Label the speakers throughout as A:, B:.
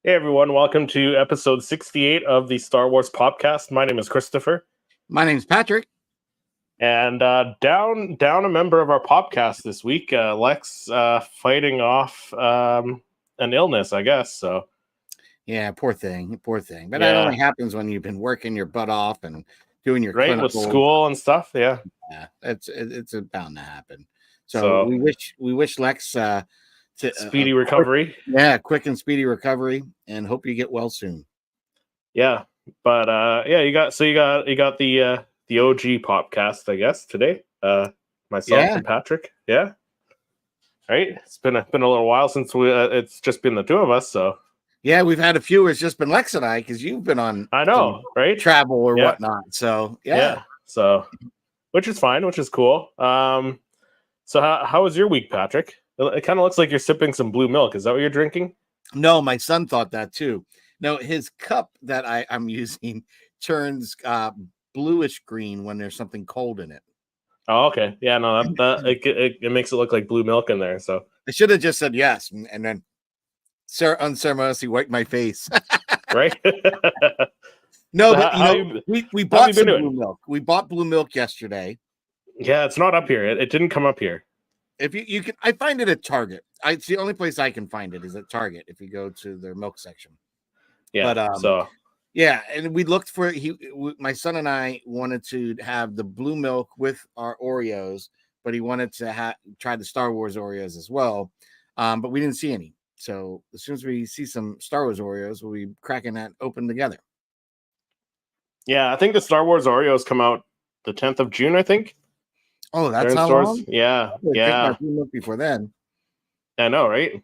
A: Hey everyone, welcome to episode 68 of the Star Wars Popcast. My name is Christopher.
B: My name's Patrick.
A: And down a member of our podcast this week, Lex fighting off an illness, I guess. So
B: Yeah, poor thing. But
A: Yeah.
B: that only happens when you've been working your butt off and doing your
A: right with
B: clinical
A: school and stuff. Yeah.
B: Yeah, it's bound to happen. So we wish Lex to
A: speedy recovery.
B: Quick and speedy recovery, and hope you get well soon.
A: Yeah, but you got the OG Popcast, I guess, today. Myself and Patrick. Yeah. Right. It's been a little while since it's just been the two of us. So
B: yeah, we've had a few. It's just been Lex and I because you've been on.
A: I know, right?
B: Travel or whatnot. So yeah.
A: So which is fine, which is cool. So how was your week, Patrick? It kind of looks like you're sipping some blue milk. Is that what you're drinking?
B: No, my son thought that too. No, his cup that I'm using turns bluish green when there's something cold in it.
A: Oh, okay. Yeah, no, it makes it look like blue milk in there. So
B: I should have just said yes, and then unceremoniously wiped my face.
A: Right?
B: No, but we bought some blue milk. We bought blue milk yesterday.
A: Yeah, it's not up here. It didn't come up here.
B: If you can, I find it at Target. It's the only place I can find it is at Target. If you go to their milk section.
A: Yeah. But
B: yeah, and we looked for my son and I wanted to have the blue milk with our Oreos, but he wanted to try the Star Wars Oreos as well. But we didn't see any. So as soon as we see some Star Wars Oreos, we'll be cracking that open together.
A: Yeah, I think the Star Wars Oreos come out the 10th of June, I think.
B: Oh, that's how long?
A: Yeah.
B: My blue milk before then.
A: I know, right?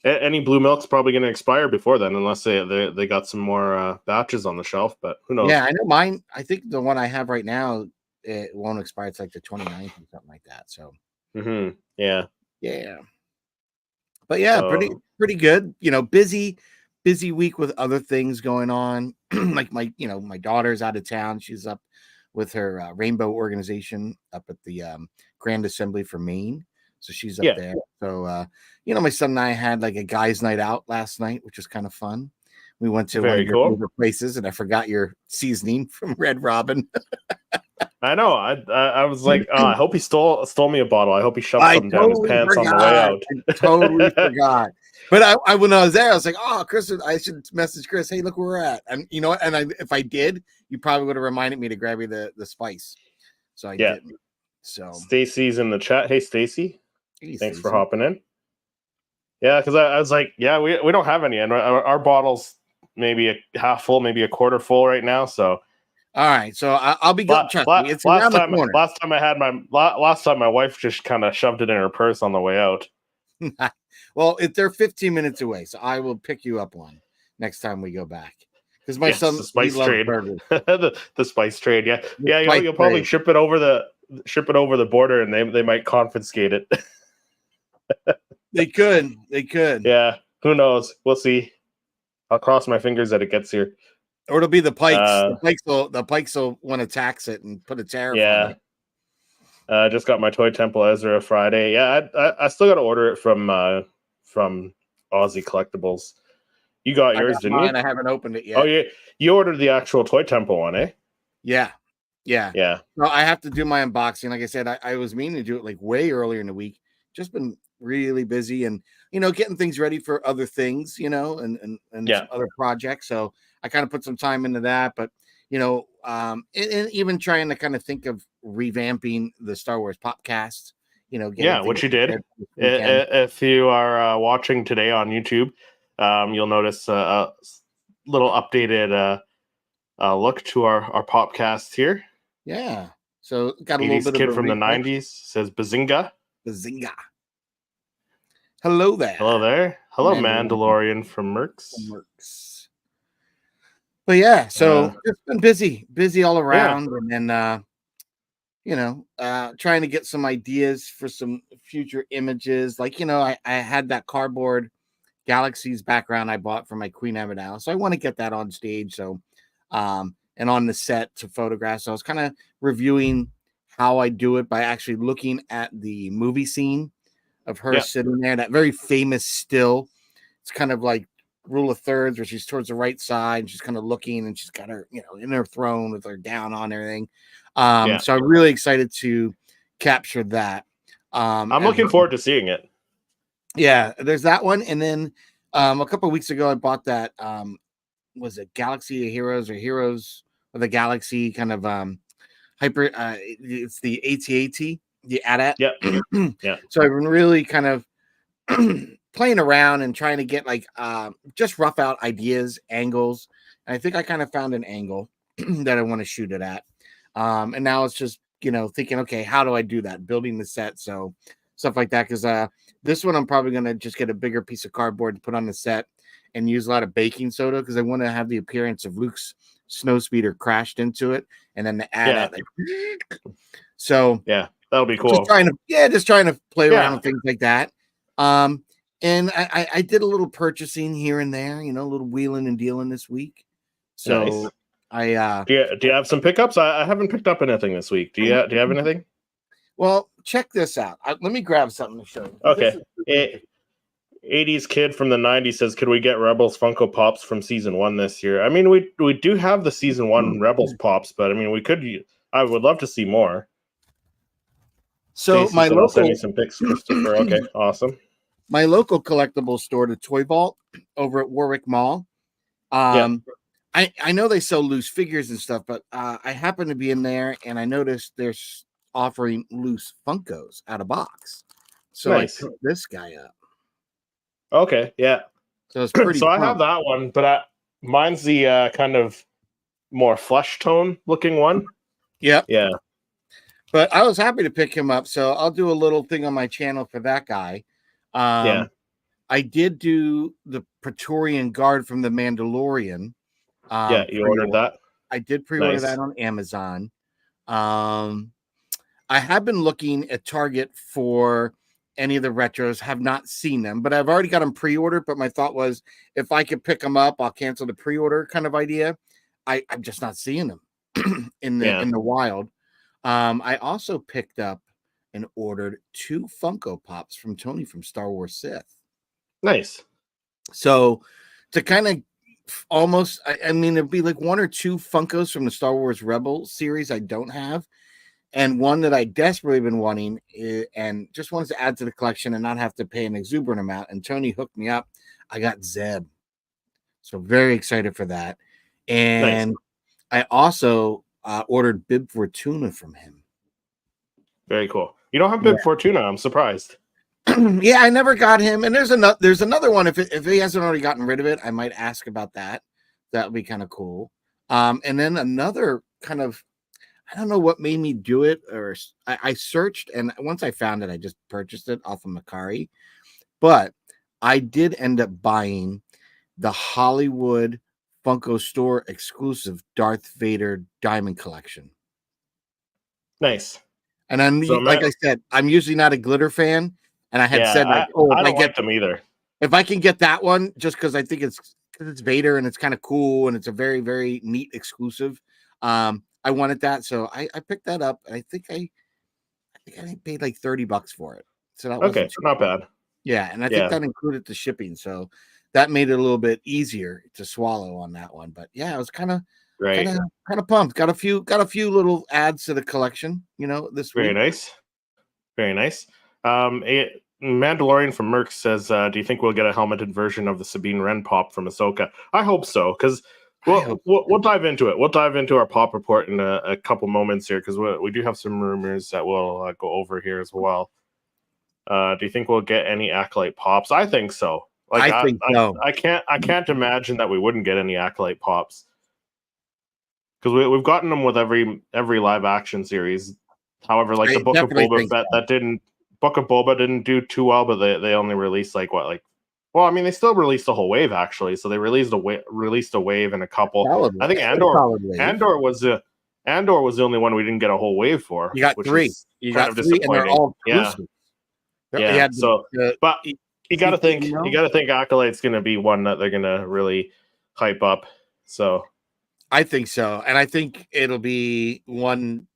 A: Any blue milk's probably going to expire before then, unless they got some more batches on the shelf. But who knows?
B: Yeah, I know mine. I think the one I have right now, it won't expire. It's like the 29th or something like that. So.
A: Yeah.
B: But yeah, pretty good. Busy week with other things going on. Like my daughter's out of town. She's up with her rainbow organization up at the Grand Assembly for Maine. So she's up there. So, my son and I had like a guys' night out last night, which was kind of fun. We went to one of your favorite places, and I forgot your seasoning from Red Robin.
A: I know. I was like, I hope he stole me a bottle. I hope he shoved something down his pants on the way out.
B: I totally forgot. But when I was there, I was like, oh, Chris, I should message Chris. Hey, look where we're at. And you know what? And if I did, you probably would have reminded me to grab you the spice. So I didn't. So
A: Stacy's in the chat. Hey, Stacy. Thanks for hopping in. Yeah, because I was like, we don't have any. And our bottle's maybe a half full, maybe a quarter full right now. So.
B: All right, so I'll be good. It's around the corner.
A: Last time my wife just kind of shoved it in her purse on the way out.
B: Well, they're 15 minutes away, so I will pick you up one next time we go back. Because my son,
A: the spice trade, the spice trade, you'll probably ship it over the border, and they might confiscate it.
B: They could.
A: Yeah, who knows? We'll see. I'll cross my fingers that it gets here.
B: Or it'll be the Pikes. The Pikes will want to tax it and put a tariff on it.
A: I just got my Toy Temple Ezra Friday. Yeah, I still got to order it from Aussie Collectibles. You got yours, didn't you?
B: I haven't opened it yet.
A: Oh, yeah. You ordered the actual Toy Temple one, eh?
B: Yeah.
A: No,
B: I have to do my unboxing. Like I said, I was meaning to do it like way earlier in the week. Just been really busy and getting things ready for other things, and other projects. So I kind of put some time into that, but and even trying to kind of think of revamping the Star Wars Popcast.
A: Which you did. If you are watching today on YouTube, you'll notice a little updated look to our Popcast here.
B: Yeah, so got a little bit
A: kid
B: of
A: from the '90s says Bazinga.
B: Hello there.
A: Hello, Mandalorian from Mercs.
B: But yeah, so it's been busy all around, and then trying to get some ideas for some future images. Like I had that cardboard Galaxies background I bought for my Queen Amidala, so I want to get that on stage. So, and on the set to photograph. So I was kind of reviewing how I do it by actually looking at the movie scene of her sitting there, that very famous still it's kind of like rule of thirds where she's towards the right side and she's kind of looking and she's got her, in her throne with her down on everything. So I'm really excited to capture that.
A: I'm looking forward to seeing it.
B: Yeah, there's that one. And then a couple of weeks ago, I bought that. Was it Galaxy of Heroes or Heroes of the Galaxy kind of hyper? It's the AT-AT, the AT-AT.
A: Yeah. Yeah.
B: So I've been really kind of playing around and trying to get like just rough out ideas, angles. And I think I kind of found an angle that I want to shoot it at. And now it's just, thinking, okay, how do I do that? Building the set. So stuff like that. Because this one, I'm probably going to just get a bigger piece of cardboard to put on the set and use a lot of baking soda because I want to have the appearance of Luke's snowspeeder crashed into it. And then the AT-AT. So
A: yeah, that'll be cool.
B: Just trying to play around with things like that. And I did a little purchasing here and there, a little wheeling and dealing this week. So
A: nice. Do you have some pickups? I haven't picked up anything this week. Do you have anything?
B: Well, check this out. Let me grab something to show you.
A: Okay. 80s kid from the 90s says, could we get Rebels Funko Pops from season 1 this year? I mean, we do have the season 1 Rebels Pops, but I mean, I would love to see more.
B: So my local,
A: send me some pics, Christopher. Okay, awesome.
B: My local collectible store, the Toy Vault over at Warwick Mall. I know they sell loose figures and stuff, but I happen to be in there and I noticed they're offering loose Funkos out of box. So nice. I picked this guy up.
A: Okay, yeah.
B: So it's pretty.
A: So I have that one, but mine's the kind of more flesh tone looking one.
B: Yep.
A: Yeah.
B: But I was happy to pick him up, so I'll do a little thing on my channel for that guy. I did do the Praetorian Guard from the Mandalorian.
A: You ordered that?
B: I did pre-order that on Amazon. I have been looking at Target for any of the retros, have not seen them, but I've already got them pre-ordered. But my thought was, if I could pick them up, I'll cancel the pre-order kind of idea. I'm just not seeing them in the wild. I also picked up and ordered 2 Funko Pops from Tony from Star Wars Sith.
A: Nice.
B: So to kind of almost, I mean, it'd be like 1 or 2 Funkos from the Star Wars Rebel series I don't have. And one that I desperately been wanting and just wanted to add to the collection and not have to pay an exuberant amount. And Tony hooked me up. I got Zeb. So very excited for that. And nice. I also ordered Bib Fortuna from him.
A: Very cool. You don't have Bib Fortuna. I'm surprised.
B: Yeah, I never got him. And there's another one. If he hasn't already gotten rid of it, I might ask about that. That would be kind of cool. And then another kind of, I don't know what made me do it, or I searched, and once I found it, I just purchased it off of Macari. But I did end up buying the Hollywood Funko Store exclusive Darth Vader Diamond Collection.
A: Nice.
B: And like I said, I'm usually not a glitter fan, and I had said, like,
A: I don't get them either.
B: If I can get that one, just because I think it's Vader and it's kind of cool and it's a very, very neat exclusive. I wanted that, so I picked that up. I think I paid like $30 for it. So that wasn't
A: not bad.
B: Yeah, and I think that included the shipping, so that made it a little bit easier to swallow on that one. But yeah, I was kind of pumped. Got a few little adds to the collection, this week.
A: Very nice. Mandalorian from Merck says, "Do you think we'll get a helmeted version of the Sabine Wren pop from Ahsoka?" I hope so, because. We'll dive into it. We'll dive into our pop report in a couple moments here because we do have some rumors that we'll go over here as well. Do you think we'll get any Acolyte pops? I think so.
B: I think so.
A: I can't imagine that we wouldn't get any Acolyte pops because we've gotten them with every live action series. However, like the Book of Boba Fett, Book of Boba didn't do too well, but they only released well, I mean, they still released a whole wave actually. So they released a wave and a couple.
B: Solid
A: I think Andor was the only one we didn't get a whole wave for.
B: You got 3. You got 3, and they're all exclusive.
A: Yeah. But you got to think Acolyte's going to be one that they're going to really hype up. So
B: I think so, and I think it'll be one.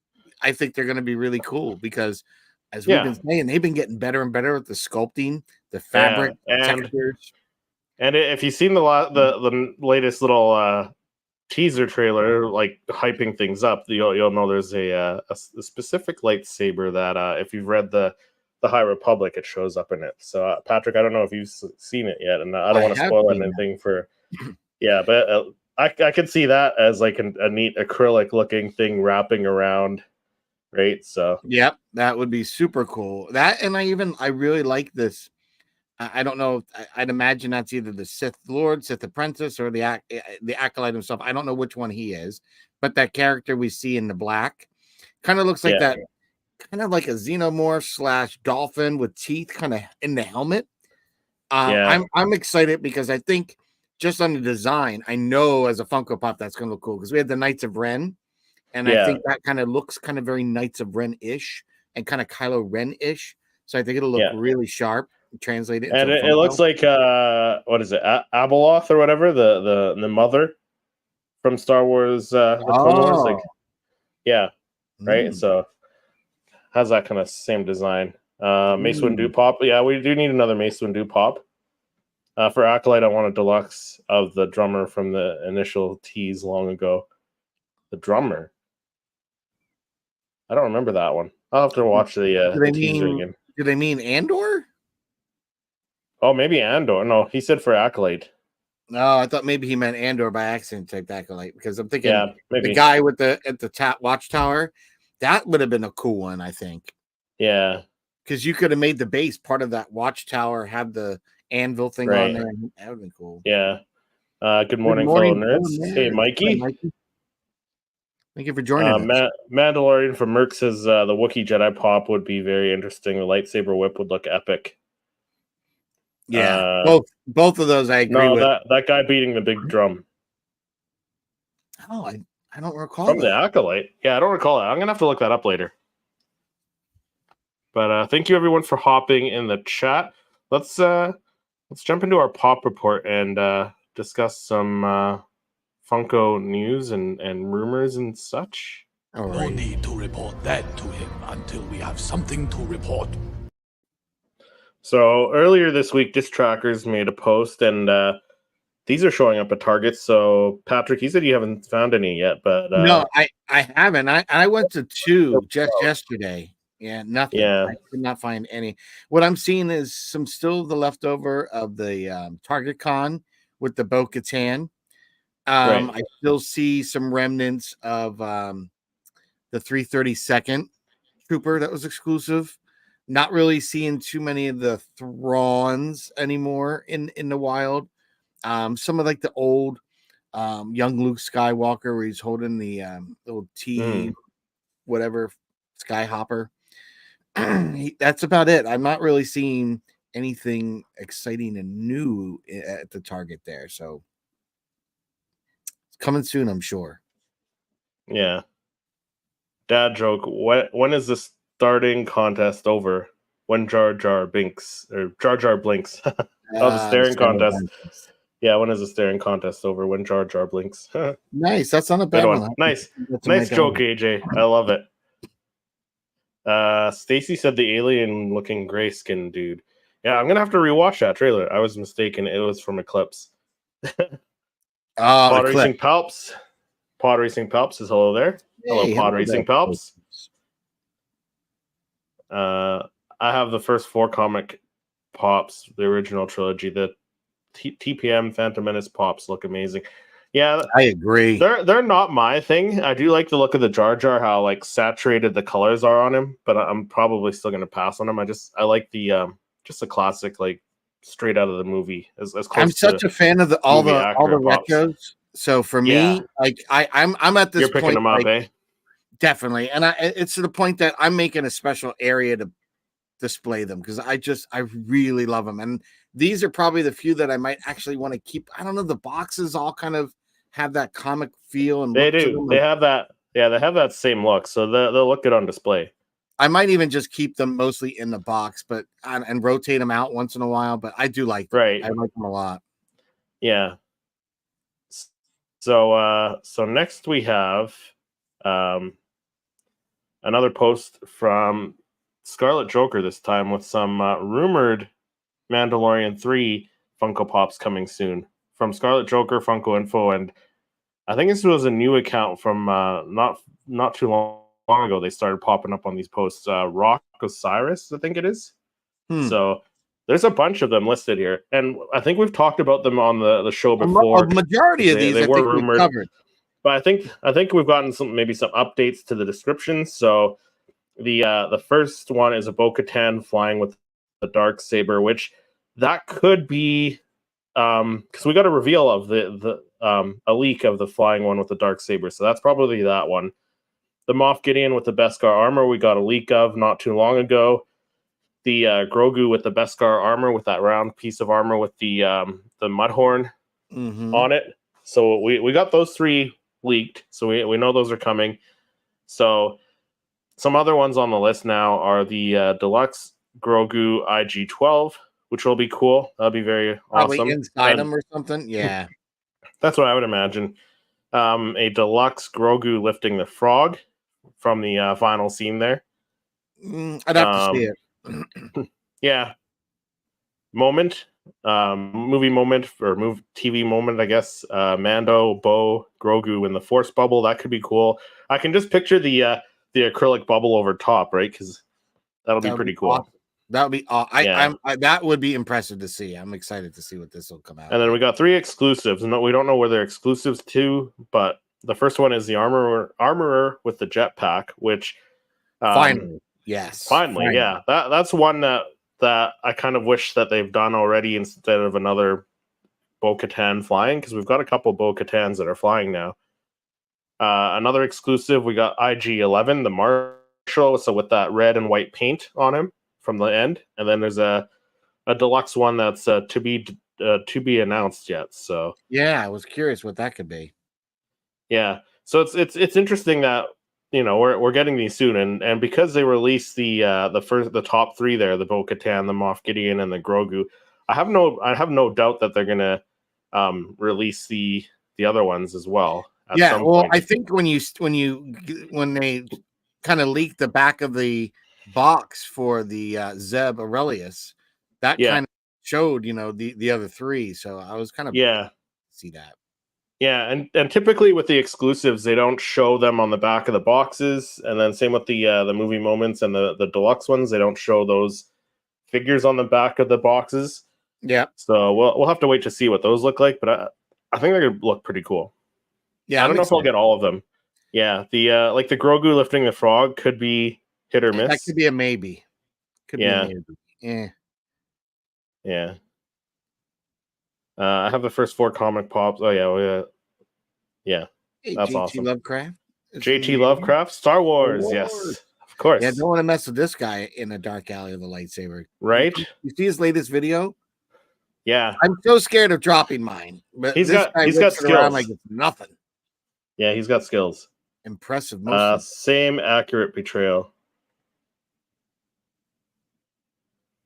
B: I think they're going to be really cool because, as we've been saying, they've been getting better and better with the sculpting, the fabric, textures.
A: And if you've seen the latest little teaser trailer, like hyping things up, you'll know there's a specific lightsaber that if you've read the High Republic, it shows up in it. So Patrick, I don't know if you've seen it yet, and I don't want to spoil anything for. Yeah, but I could see that as like a neat acrylic looking thing wrapping around, right? So
B: Yep, that would be super cool. That, and I really like this. I don't know. I'd imagine that's either the Sith Lord, Sith Apprentice, or the acolyte himself. I don't know which one he is, but that character we see in the black kind of looks like that, kind of like a xenomorph / dolphin with teeth, kind of in the helmet. I'm excited because I think just on the design, I know as a Funko Pop that's going to look cool because we had the Knights of Ren, and I think that kind of looks kind of very Knights of Ren ish and kind of Kylo Ren ish. So I think it'll look really sharp. Translate it,
A: and it looks like what is it, Abeloth or whatever, the mother from Star Wars, the Clone Wars, like right. So has that kind of same design. Mace Windu pop, we do need another Mace Windu pop. For Acolyte, I want a deluxe of the drummer from the initial tease long ago. The drummer, I don't remember that one. I'll have to watch the teaser again.
B: Do they mean Andor?
A: Oh, maybe Andor. No, he said for Acolyte.
B: No, I thought maybe he meant Andor by accident type Acolyte, because I'm thinking
A: maybe
B: the guy with at the watchtower, that would have been a cool one, I think.
A: Yeah.
B: Because you could have made the base part of that watchtower, have the anvil thing on there. That would have been cool.
A: Yeah. Good morning, fellow nerds. Hey, Mikey.
B: Hi, Mikey. Thank you for joining us.
A: Mandalorian from Merc says the Wookiee Jedi pop would be very interesting. The lightsaber whip would look epic.
B: Yeah, both of those I agree with.
A: That guy beating the big drum.
B: Oh, I don't recall
A: from the Acolyte. Yeah, I don't recall that. I'm gonna have to look that up later. But thank you everyone for hopping in the chat. Let's jump into our pop report and discuss some Funko news and rumors and such.
C: No need to report that to him until we have something to report.
A: So earlier this week, Disc Trackers made a post, and these are showing up at Target. So Patrick, you said you haven't found any yet, but
B: no, I haven't. I went to 2 just yesterday. Yeah, nothing.
A: Yeah,
B: I could not find any. What I'm seeing is still the leftover of the Target Con with the Bo-Katan. I still see some remnants of the 332nd Trooper that was exclusive. Not really seeing too many of the Thrawns anymore in the wild. Some of like the old young Luke Skywalker where he's holding the little T whatever Skyhopper. That's about it. I'm not really seeing anything exciting and new at the Target there. So it's coming soon, I'm sure.
A: Yeah. Dad joke. When is the starting contest over? When Jar Jar blinks. The staring contest. Yeah, when is the staring contest over? When Jar Jar blinks.
B: Nice. That's not a bad one.
A: Nice joke, AJ. I love it. Stacy said the alien looking gray skin dude. Yeah, I'm gonna have to rewatch that trailer. I was mistaken. It was from Eclipse. Pod Racing Palps. Pod Racing Palps is hello there. Hello, Pod Racing Palps. I have the first 4 comic pops, the original trilogy. The TPM Phantom Menace pops look amazing. Yeah,
B: I agree.
A: They're not my thing. I do like the look of the Jar Jar, how like saturated the colors are on him, but I'm probably still gonna pass on him. I like the just a classic, like straight out of the movie. As close
B: I'm such a fan of all the retros. So for me, like I'm at this
A: You're picking
B: point,
A: them up, eh?
B: Definitely, and it's to the point that I'm making a special area to display them because I really love them, and these are probably the few that I might actually want to keep. I don't know, the boxes all kind of have that comic feel, and
A: they do. They have that. Yeah, they have that same look, so they'll look good on display.
B: I might even just keep them mostly in the box, but and rotate them out once in a while. But I do like them. I like them a lot.
A: Yeah. So next we have another post from Scarlet Joker this time with some rumored Mandalorian 3 Funko Pops coming soon from Scarlet Joker Funko Info, and I think this was a new account from not too long ago. They started popping up on these posts. Rock Osiris, I think it is. So there's a bunch of them listed here, and I think we've talked about them on the show before.
B: A majority of these
A: they
B: I
A: were
B: think
A: rumored,
B: we've covered.
A: but I think we've gotten some updates to the descriptions. So the first one is a Bo-Katan flying with the dark saber, which that could be because we got a reveal of a leak of the flying one with the dark saber, so that's probably that one. The Moff Gideon with the Beskar armor we got a leak of not too long ago. The Grogu with the Beskar armor with that round piece of armor with the Mudhorn on it. So we got those 3 leaked, so we know those are coming. So some other ones on the list now are the Deluxe Grogu IG-12, which will be cool. That'll be very
B: Probably
A: awesome.
B: inside them or something. Yeah.
A: That's what I would imagine. A Deluxe Grogu lifting the frog from the final scene there.
B: I'd have to see it.
A: Yeah. Moment. Movie moment or TV moment, I guess. Mando, Bo, Grogu in the Force bubble. That could be cool. I can just picture the acrylic bubble over top, right? Because that'll be pretty cool.
B: Awesome. That would be that would be impressive to see. I'm excited to see what this will come out.
A: And then we got 3 exclusives. No, we don't know where they're exclusives to, but the first one is the armorer with the jetpack, which
B: finally, yes,
A: finally, yeah. That's one that I kind of wish that they've done already instead of another Bo-Katan flying, because we've got a couple Bo-Katans that are flying now. Another exclusive, we got IG-11, the Marshal, so with that red and white paint on him from the end, and then there's a deluxe one that's to be announced yet. So
B: yeah, I was curious what that could be.
A: Yeah, so it's interesting that we're getting these soon, and because they released the top 3 there, the Bo-Katan, the Moff Gideon, and the Grogu, I have no doubt that they're gonna release the other ones as well.
B: Yeah,
A: some
B: well,
A: point.
B: I think when they kind of leaked the back of the box for the Zeb Aurelius, that kind of showed the other 3. So I was kind of see that.
A: Yeah, and typically with the exclusives, they don't show them on the back of the boxes, and then same with the movie moments and the deluxe ones, they don't show those figures on the back of the boxes.
B: Yeah.
A: So we'll have to wait to see what those look like, but I think they're gonna look pretty cool.
B: Yeah,
A: I don't know if I'll get all of them. Yeah, the like the Grogu lifting the frog could be hit or miss.
B: That could be a maybe. Could be a maybe.
A: Yeah. I have the first 4 comic pops. Oh yeah.
B: Hey,
A: that's
B: JT
A: awesome.
B: Lovecraft.
A: JT Lovecraft, Star Wars. Yes, of course.
B: Yeah, don't want to mess with this guy in a dark alley of the lightsaber.
A: Right?
B: You see his latest video?
A: Yeah.
B: I'm so scared of dropping mine. But
A: he's got skills.
B: Like it's nothing.
A: Yeah, he's got skills.
B: Impressive.
A: Same accurate betrayal.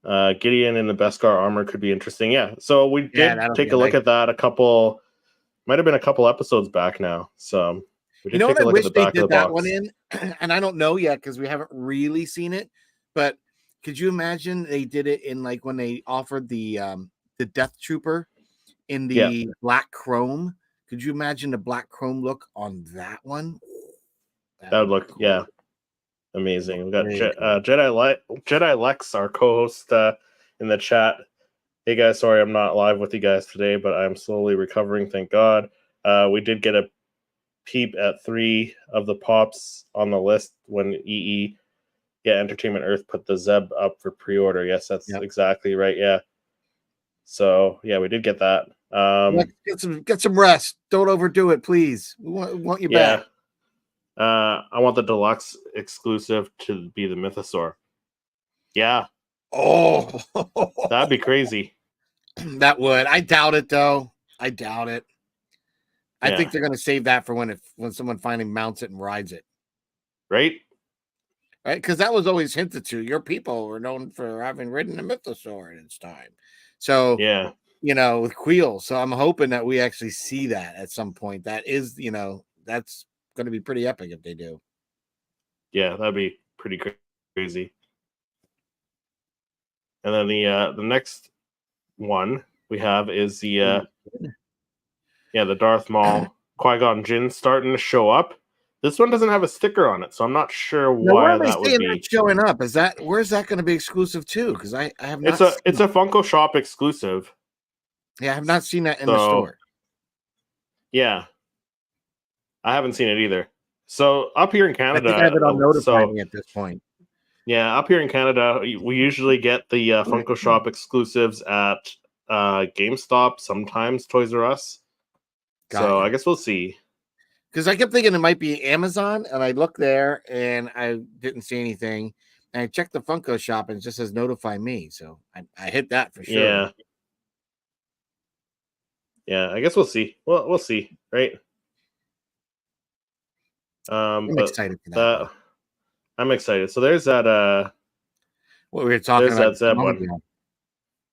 A: Gideon in the Beskar armor could be interesting. Yeah. So we did take a look at that might have been a couple episodes back now. So we did take a look at the back of the box.
B: One in, and I don't know yet because we haven't really seen it. But could you imagine they did it in like when they offered the Death Trooper in the black chrome? Could you imagine the black chrome look on that one?
A: That would look cool. Amazing. We got Jedi Lex, our co-host, in the chat. Hey guys, sorry I'm not live with you guys today, but I'm slowly recovering, thank God. We did get a peep at 3 of the pops on the list when Entertainment Earth put the Zeb up for pre-order. Yes, that's exactly right. Yeah. So yeah, we did get that.
B: Get some rest. Don't overdo it, please. We want you back.
A: I want the deluxe exclusive to be the Mythosaur. Yeah.
B: Oh,
A: that'd be crazy.
B: That would. I doubt it, though. I doubt it. I think they're going to save that for when someone finally mounts it and rides it.
A: Right?
B: Right? Because that was always hinted to. Your people were known for having ridden a Mythosaur in its time. So, with Queel. So I'm hoping that we actually see that at some point. That is, that's going to be pretty epic if they do.
A: Yeah, that'd be pretty crazy. And then the next one we have is the the Darth Maul Qui-Gon Jinn starting to show up. This one doesn't have a sticker on it, so I'm not sure
B: Now, where
A: why
B: are they
A: that would
B: saying
A: be.
B: that's showing up? Where's that going to be exclusive to? Because I have not.
A: It's a Funko Shop exclusive.
B: Yeah, I have not seen that in
A: So,
B: the store.
A: Yeah, I haven't seen it either. So up here in Canada,
B: I think I have it on notify me at this point.
A: Yeah, up here in Canada, we usually get the Funko Shop exclusives at GameStop, sometimes Toys R Us. So I guess we'll see.
B: Because I kept thinking it might be Amazon, and I looked there and I didn't see anything. And I checked the Funko Shop and it just says notify me. So I hit that for sure.
A: Yeah, I guess we'll see. Well, we'll see, right?
B: I'm excited for that.
A: I'm excited. So there's that.
B: What we were talking about.
A: There's that Zeb one.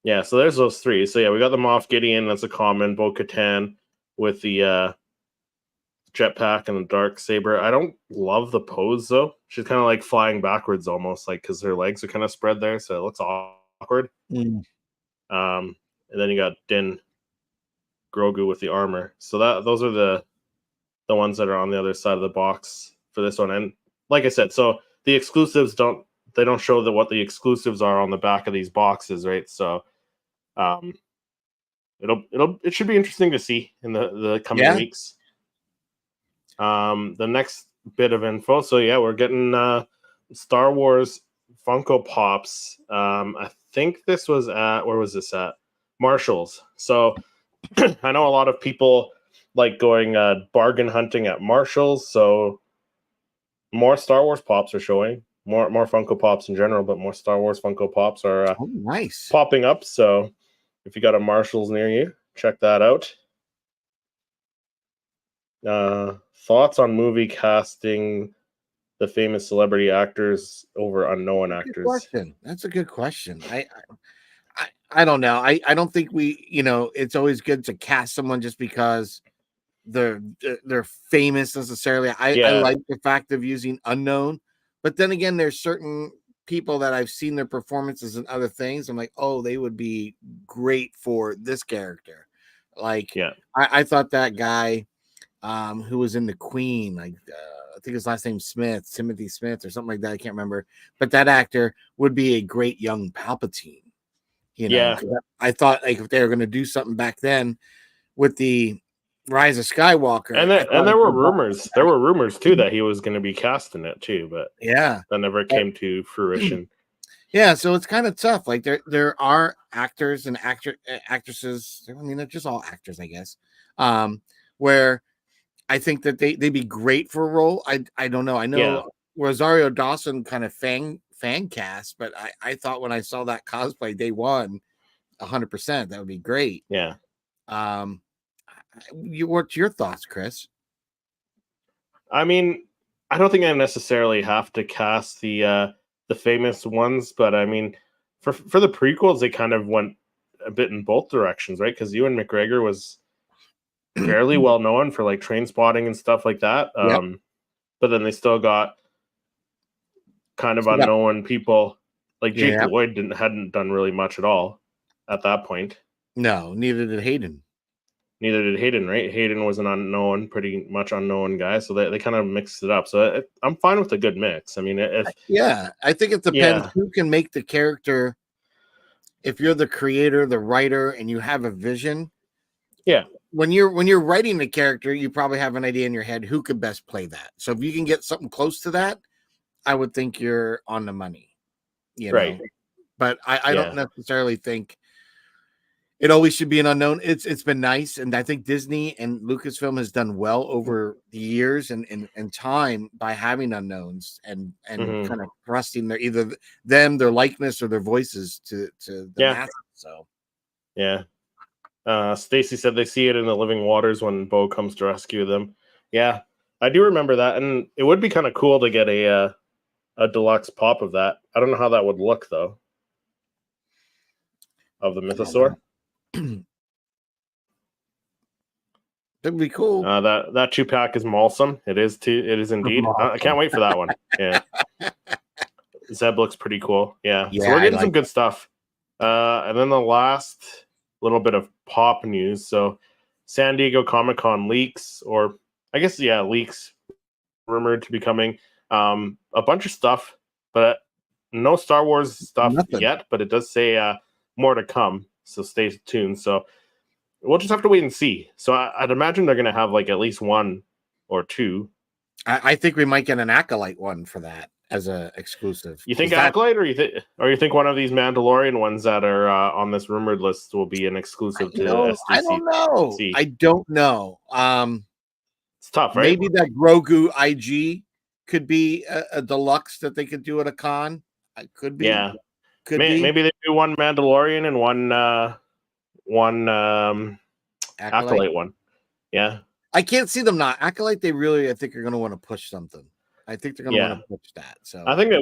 A: Yeah, so there's those three. So yeah, we got the Moff Gideon. That's a common. Bo-Katan with the jetpack and the dark saber. I don't love the pose though. She's kind of like flying backwards almost, like because her legs are kind of spread there, so it looks awkward. And then you got Din Grogu with the armor. So those are the ones that are on the other side of the box for this one. And like I said, so the exclusives don't show what the exclusives are on the back of these boxes, right? So it should be interesting to see in the coming weeks. The next bit of info. So yeah, we're getting Star Wars Funko Pops. I think this was where was this at? Marshall's. So I know a lot of people like going bargain hunting at Marshall's. So more Star Wars Pops are showing. More Funko Pops in general, but more Star Wars Funko Pops are
B: nice
A: popping up. So if you got a Marshall's near you, check that out. Thoughts on movie casting the famous celebrity actors over unknown actors?
B: That's a good question. I don't know. I don't think it's always good to cast someone just because they're famous necessarily. I like the fact of using unknown, but then again, there's certain people that I've seen their performances and other things. I'm like, oh, they would be great for this character. Like, I thought that guy who was in The Queen, like I think his last name Timothy Smith or something like that. I can't remember, but that actor would be a great young Palpatine. I thought like if they were going to do something back then with the Rise of Skywalker,
A: and there were rumors. There were rumors too that he was going to be cast in it too, but that never came to fruition.
B: Yeah, so it's kind of tough. Like there are actors and actresses. I mean, they're just all actors, I guess. Where I think that they'd be great for a role. I don't know. I know Rosario Dawson kind of fan cast, but I thought when I saw that cosplay day one, 100% that would be great.
A: Yeah.
B: What's your thoughts, Chris?
A: I mean, I don't think I necessarily have to cast the famous ones, but I mean, for the prequels, they kind of went a bit in both directions, right? Because Ewan McGregor was fairly well known for like Train Spotting and stuff like that. But then they still got kind of unknown people like Jake Lloyd hadn't done really much at all at that point.
B: No, neither did Hayden.
A: Right? Hayden was an pretty much unknown guy, so they kind of mixed it up. So I'm fine with a good mix. I mean,
B: I think it depends who can make the character. If you're the creator, the writer, and you have a vision, when you're writing the character, you probably have an idea in your head who could best play that. So if you can get something close to that, I would think you're on the money. Right. But I don't necessarily think it always should be an unknown. It's been nice, and I think Disney and Lucasfilm has done well over the years and time by having unknowns and kind of thrusting either their likeness or their voices to the masses. So
A: Stacy said they see it in the living waters when Bo comes to rescue them. Yeah, I do remember that, and it would be kind of cool to get a deluxe pop of that. I don't know how that would look though. Of the Mythosaur.
B: That'd be cool.
A: That 2-pack is Malsum. It is indeed. I can't wait for that one. Yeah. Zeb looks pretty cool. Yeah. So we're getting some good stuff. And then the last little bit of pop news. So San Diego Comic-Con leaks, or I guess, leaks rumored to be coming. A bunch of stuff, but no Star Wars stuff yet, but it does say more to come. So stay tuned. So we'll just have to wait and see. So I'd imagine they're going to have like at least one or two.
B: I think we might get an Acolyte one for that as a exclusive.
A: You think Acolyte, or you think one of these Mandalorian ones that are on this rumored list will be an exclusive to SDC?
B: I don't know. I don't know.
A: It's tough, right?
B: Maybe that Grogu IG could be a deluxe that they could do at a con. It could be.
A: Yeah. Maybe they do one Mandalorian and one Acolyte one. Yeah.
B: I can't see them not. Acolyte, they really, I think, are going to want to push something. I think they're going to want to push that. So
A: I think they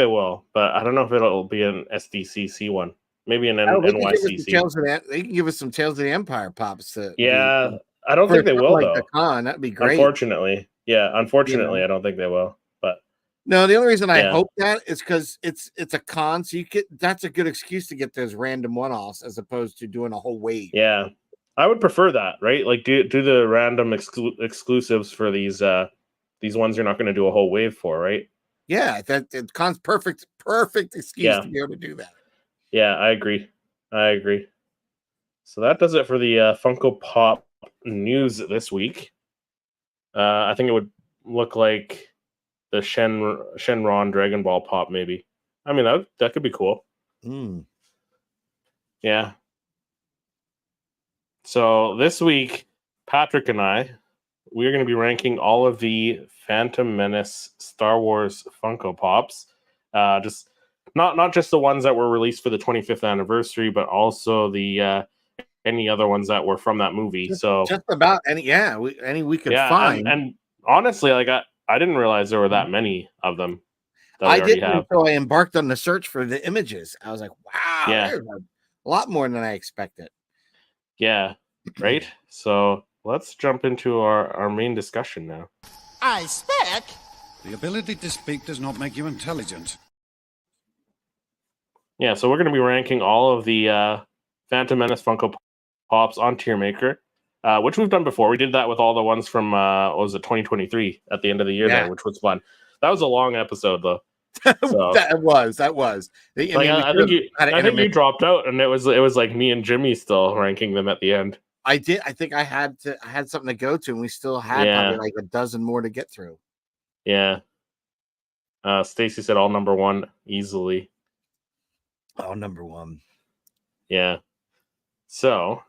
A: will. But I don't know if it'll be an SDCC one. Maybe an NYCC.
B: They can give us some Tales of the Empire pops.
A: I don't think they will, though.
B: The con, that'd be great.
A: Unfortunately. I don't think they will. But
B: no, the only reason I hope that is because it's a con, so that's a good excuse to get those random one-offs as opposed to doing a whole wave.
A: Yeah. I would prefer that, right? Like do the random exclusives for these ones you're not going to do a whole wave for, right?
B: Yeah, that con's perfect excuse to be able to do that.
A: Yeah, I agree. So that does it for the Funko Pop news this week. I think it would look like the Shenron Dragon Ball Pop, maybe. I mean, that could be cool. Yeah. So this week, Patrick and we are going to be ranking all of the Phantom Menace Star Wars Funko Pops. Just not just the ones that were released for the 25th anniversary, but also the any other ones that were from that movie. Just
B: about any we could find.
A: And honestly, like I didn't realize there were that many of them.
B: I didn't until I embarked on the search for the images. I was like, wow, there's a lot more than I expected.
A: Yeah, right? So let's jump into our main discussion now.
D: I speak.
C: The ability to speak does not make you intelligent.
A: Yeah, so we're going to be ranking all of the Phantom Menace Funko Pops on Tier Maker, which we've done before. We did that with all the ones from, 2023 at the end of the year there, which was fun. That was a long episode, though. So,
B: that was.
A: I think you dropped out, and it was like me and Jimmy still ranking them at the end.
B: I did. I think I had something to go to, and we still had probably like a dozen more to get through.
A: Yeah. Stacy said all number one easily.
B: All number one.
A: Yeah. So,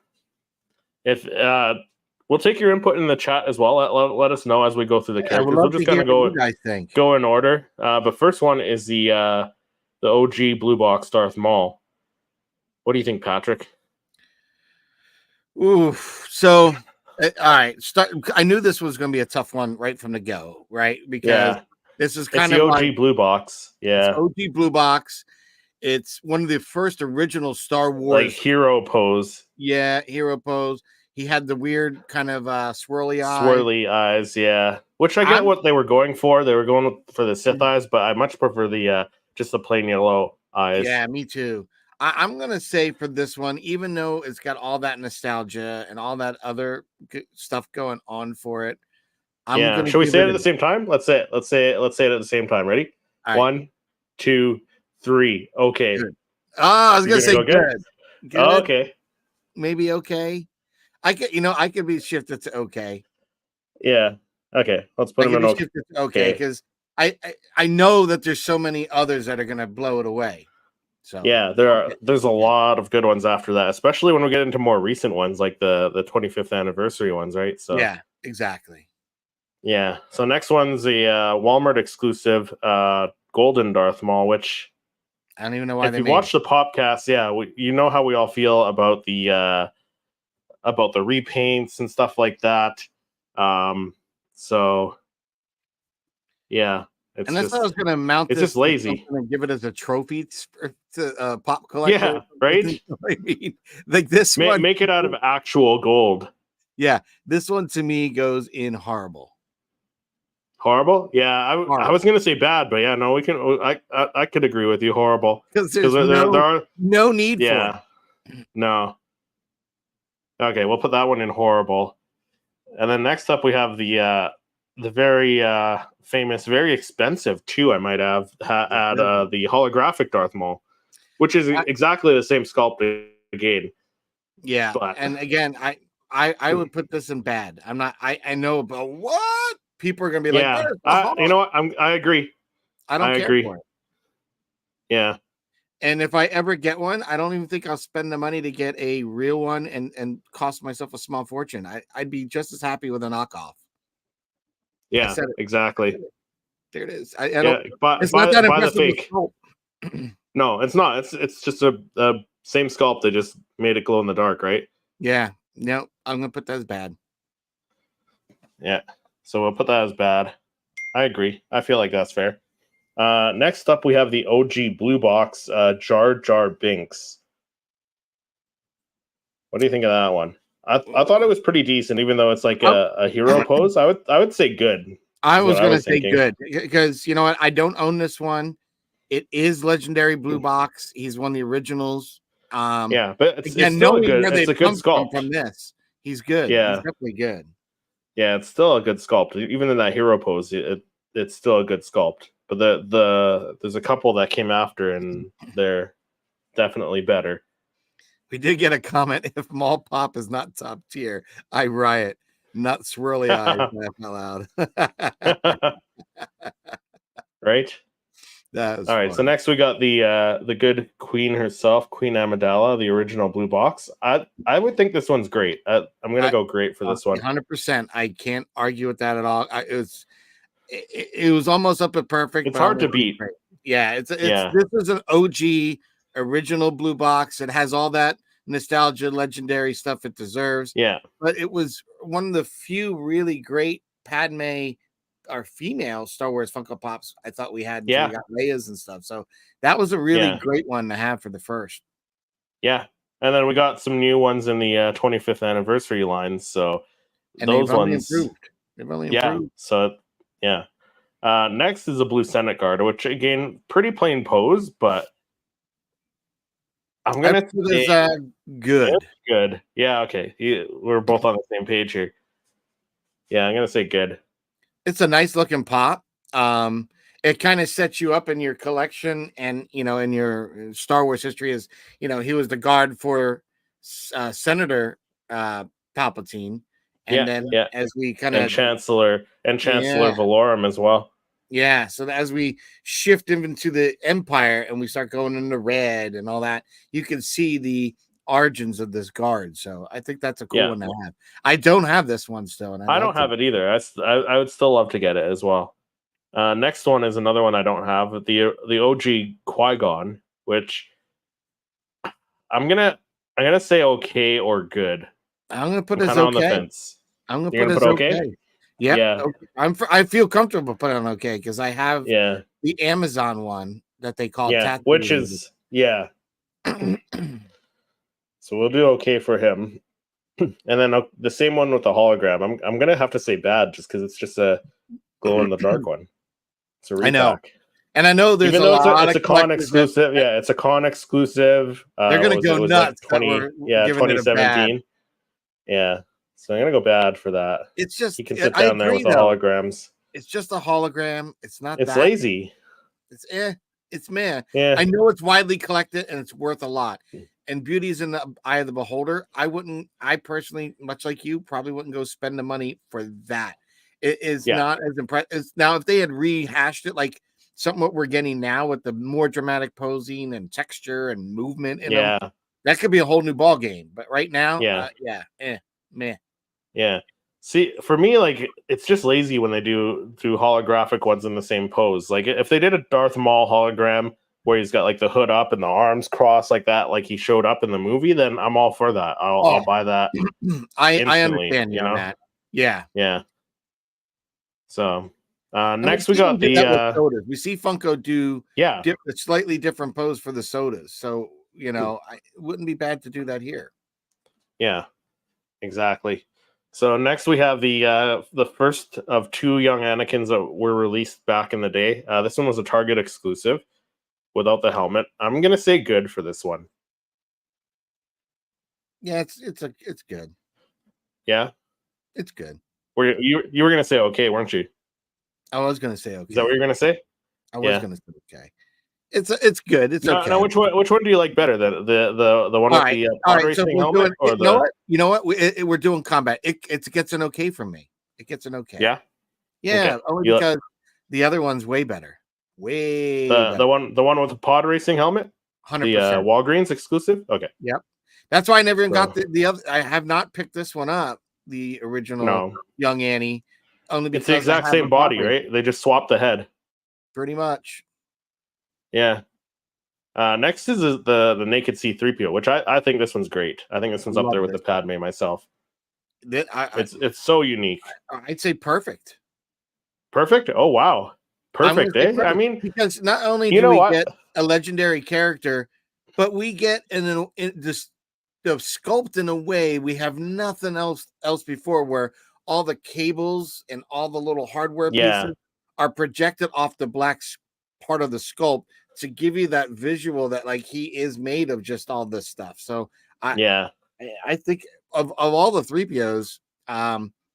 A: if we'll take your input in the chat as well. Let us know as we go through the characters. We're just gonna go in order. But first one is the OG Blue Box Darth Maul. What do you think, Patrick?
B: Oof. So, all right. I knew this was going to be a tough one right from the go, right? Because this is kind of
A: the OG Blue Box. Yeah,
B: OG Blue Box. It's one of the first original Star Wars,
A: like hero pose.
B: Yeah, hero pose. He had the weird kind of swirly
A: eyes. Yeah, which I get what they were going for. They were going for the Sith eyes, but I much prefer the just the plain yellow eyes.
B: Yeah, me too. I'm gonna say for this one, even though it's got all that nostalgia and all that other stuff going on for it,
A: should we say it at the same time? Let's say it at the same time. Ready? Right. 1, 2, 3. Okay.
B: Good. I was gonna say good.
A: Oh, okay.
B: Maybe okay. I could be shifted to okay.
A: Yeah. Okay. Let's put them in
B: okay because I know that there's so many others that are gonna blow it away. So
A: yeah, there's a lot of good ones after that, especially when we get into more recent ones like the 25th anniversary ones, right? So
B: yeah, exactly.
A: Yeah. So next one's the Walmart exclusive Golden Darth Maul, which
B: I don't even know why.
A: If you watch the Popcast, you know how we all feel about the repaints and stuff like that. So yeah.
B: And that's how I was going to mount.
A: It's just lazy.
B: And give it as a trophy to pop collector.
A: Yeah, right.
B: I mean, like this one,
A: make it out of actual gold.
B: Yeah, this one to me goes in horrible.
A: Horrible? Yeah, I was going to say bad, but yeah, no, we can. I could agree with you. Horrible
B: because there are no need.
A: Yeah,
B: for it.
A: No. Okay, we'll put that one in horrible. And then next up we have the very famous, very expensive too, I might add, the holographic Darth Maul, which is exactly the same sculpt again.
B: Yeah,
A: But
B: and again, I would put this in bad. I'm not. I know, but what people are gonna be like?
A: yeah,
B: "Where's the
A: you know
B: Hulk?"
A: what? I agree.
B: I don't
A: I
B: care
A: agree.
B: for it.
A: Yeah,
B: And if I ever get one, I don't even think I'll spend the money to get a real one and cost myself a small fortune. I'd be just as happy with a knockoff. I
A: yeah,
B: said it.
A: exactly.
B: There it is. I
A: Yeah,
B: don't.
A: buy
B: It's not that
A: buy the
B: impressive.
A: fake. No, it's not. It's just a same sculpt. They just made it glow in the dark, right?
B: Yeah. No, I'm gonna put that as bad.
A: Yeah. So we'll put that as bad. I agree. I feel like that's fair. Next up, we have the OG blue box, Jar Jar Binks. What do you think of that one? I thought it was pretty decent, even though it's like a hero pose. I would say good.
B: I was
A: I
B: gonna
A: was
B: say
A: thinking.
B: good because you know what? I don't own this one. It is legendary blue box. He's one of the originals.
A: Yeah, but it's
B: Again,
A: still a
B: knowing
A: good.
B: where
A: It's
B: they
A: a good
B: come
A: sculpt.
B: from this, he's good. He's
A: Yeah,
B: definitely good.
A: yeah, it's still a good sculpt. Even in that hero pose, it's still a good sculpt. But there's a couple that came after, and they're definitely better.
B: We did get a comment. If Mall Pop is not top tier, I riot. Not swirly eyes. Laugh out loud.
A: Right?
B: That was
A: All right.
B: fun.
A: So next we got the good queen herself, Queen Amidala, the original blue box. I would think this one's great. I'm gonna go great for this one.
B: 100%. I can't argue with that at all. It was almost up at perfect.
A: It's hard to beat.
B: Yeah, this is an OG original blue box. It has all that nostalgia, legendary stuff it deserves.
A: Yeah,
B: but it was one of the few really great Padme or female Star Wars Funko Pops I thought we had until we got Leia's and stuff. So that was a really great one to have for the first.
A: Yeah, and then we got some new ones in the 25th anniversary line. So
B: and
A: those ones
B: improved. They've only improved.
A: So yeah. Next is a blue Senate Guard, which again, pretty plain pose, but I'm gonna
B: say good.
A: Good. Yeah. Okay. We're both on the same page here. Yeah, I'm gonna say good.
B: It's a nice looking pop. It kind of sets you up in your collection, and in your Star Wars history is he was the guard for Senator Palpatine, and then as we kind of
A: Chancellor Valorum as well.
B: Yeah, so as we shift into the Empire and we start going into red and all that, you can see the origins of this guard. So I think that's a cool one to have. I don't have this one still, and
A: I don't have it either. I would still love to get it as well. Next one is another one I don't have, the OG Qui-Gon, which I'm gonna say okay or good.
B: I'm gonna put it as
A: okay. On the fence.
B: I'm gonna put it as okay. Yep. Yeah, okay. I feel comfortable putting on okay because I have the Amazon one that they call Tattoo,
A: which is so we'll do okay for him, and then the same one with the hologram. I'm gonna have to say bad just because it's just a glow in the dark one. It's a repack.
B: I know, and I know there's
A: it's a con exclusive. It's a con exclusive.
B: They're gonna go nuts.
A: 2017. Yeah. So I'm gonna go bad for that.
B: It's just
A: he can sit down there with the holograms.
B: It's just a hologram. It's not.
A: It's lazy.
B: It's It's meh.
A: Yeah.
B: I know it's widely collected and it's worth a lot. And beauty is in the eye of the beholder. I personally, much like you, probably wouldn't go spend the money for that. It is not as impressive. Now, if they had rehashed it like something what we're getting now with the more dramatic posing and texture and movement in them, that could be a whole new ball game. But right now, meh.
A: Yeah. See, for me, like, it's just lazy when they do holographic ones in the same pose. Like, if they did a Darth Maul hologram where he's got like the hood up and the arms crossed like that, like he showed up in the movie, then I'm all for that. I'll buy that.
B: I understand you on that. Yeah.
A: Yeah. So next we got the
B: sodas. We see Funko do a slightly different pose for the sodas. So, it wouldn't be bad to do that here.
A: Yeah, exactly. So next we have the first of two young Anakins that were released back in the day. This one was a Target exclusive without the helmet. I'm going to say good for this one.
B: Yeah, it's good.
A: Yeah,
B: It's good.
A: You were gonna say okay, weren't you?
B: I was gonna say okay.
A: Is that what you're gonna say?
B: I was gonna say okay. It's good. It's okay.
A: No, which one do you like better? The one with the pod racing helmet, or
B: you know what? You know what? We're doing combat. It gets an okay from me. It gets an okay.
A: Yeah,
B: Yeah,
A: okay.
B: only because the other one's way better. Way better.
A: The one with the pod racing helmet,
B: 100%.
A: the Walgreens exclusive. Okay.
B: Yep. That's why I never even got the other. I have not picked this one up. The original Young Annie, only because
A: it's the exact same body, right? They just swapped the head.
B: Pretty much.
A: Yeah. Next is the naked C-3PO, which I think this one's great. I think this one's up there with the Padme myself. It's so unique.
B: I'd say perfect.
A: Perfect? Oh wow. Perfect, eh? Perfect. I mean,
B: because not only do we get a legendary character, but we get this sculpt in a way we have nothing else before, where all the cables and all the little hardware pieces are projected off the black part of the sculpt to give you that visual that like he is made of just all this stuff. So I think of all the 3POs,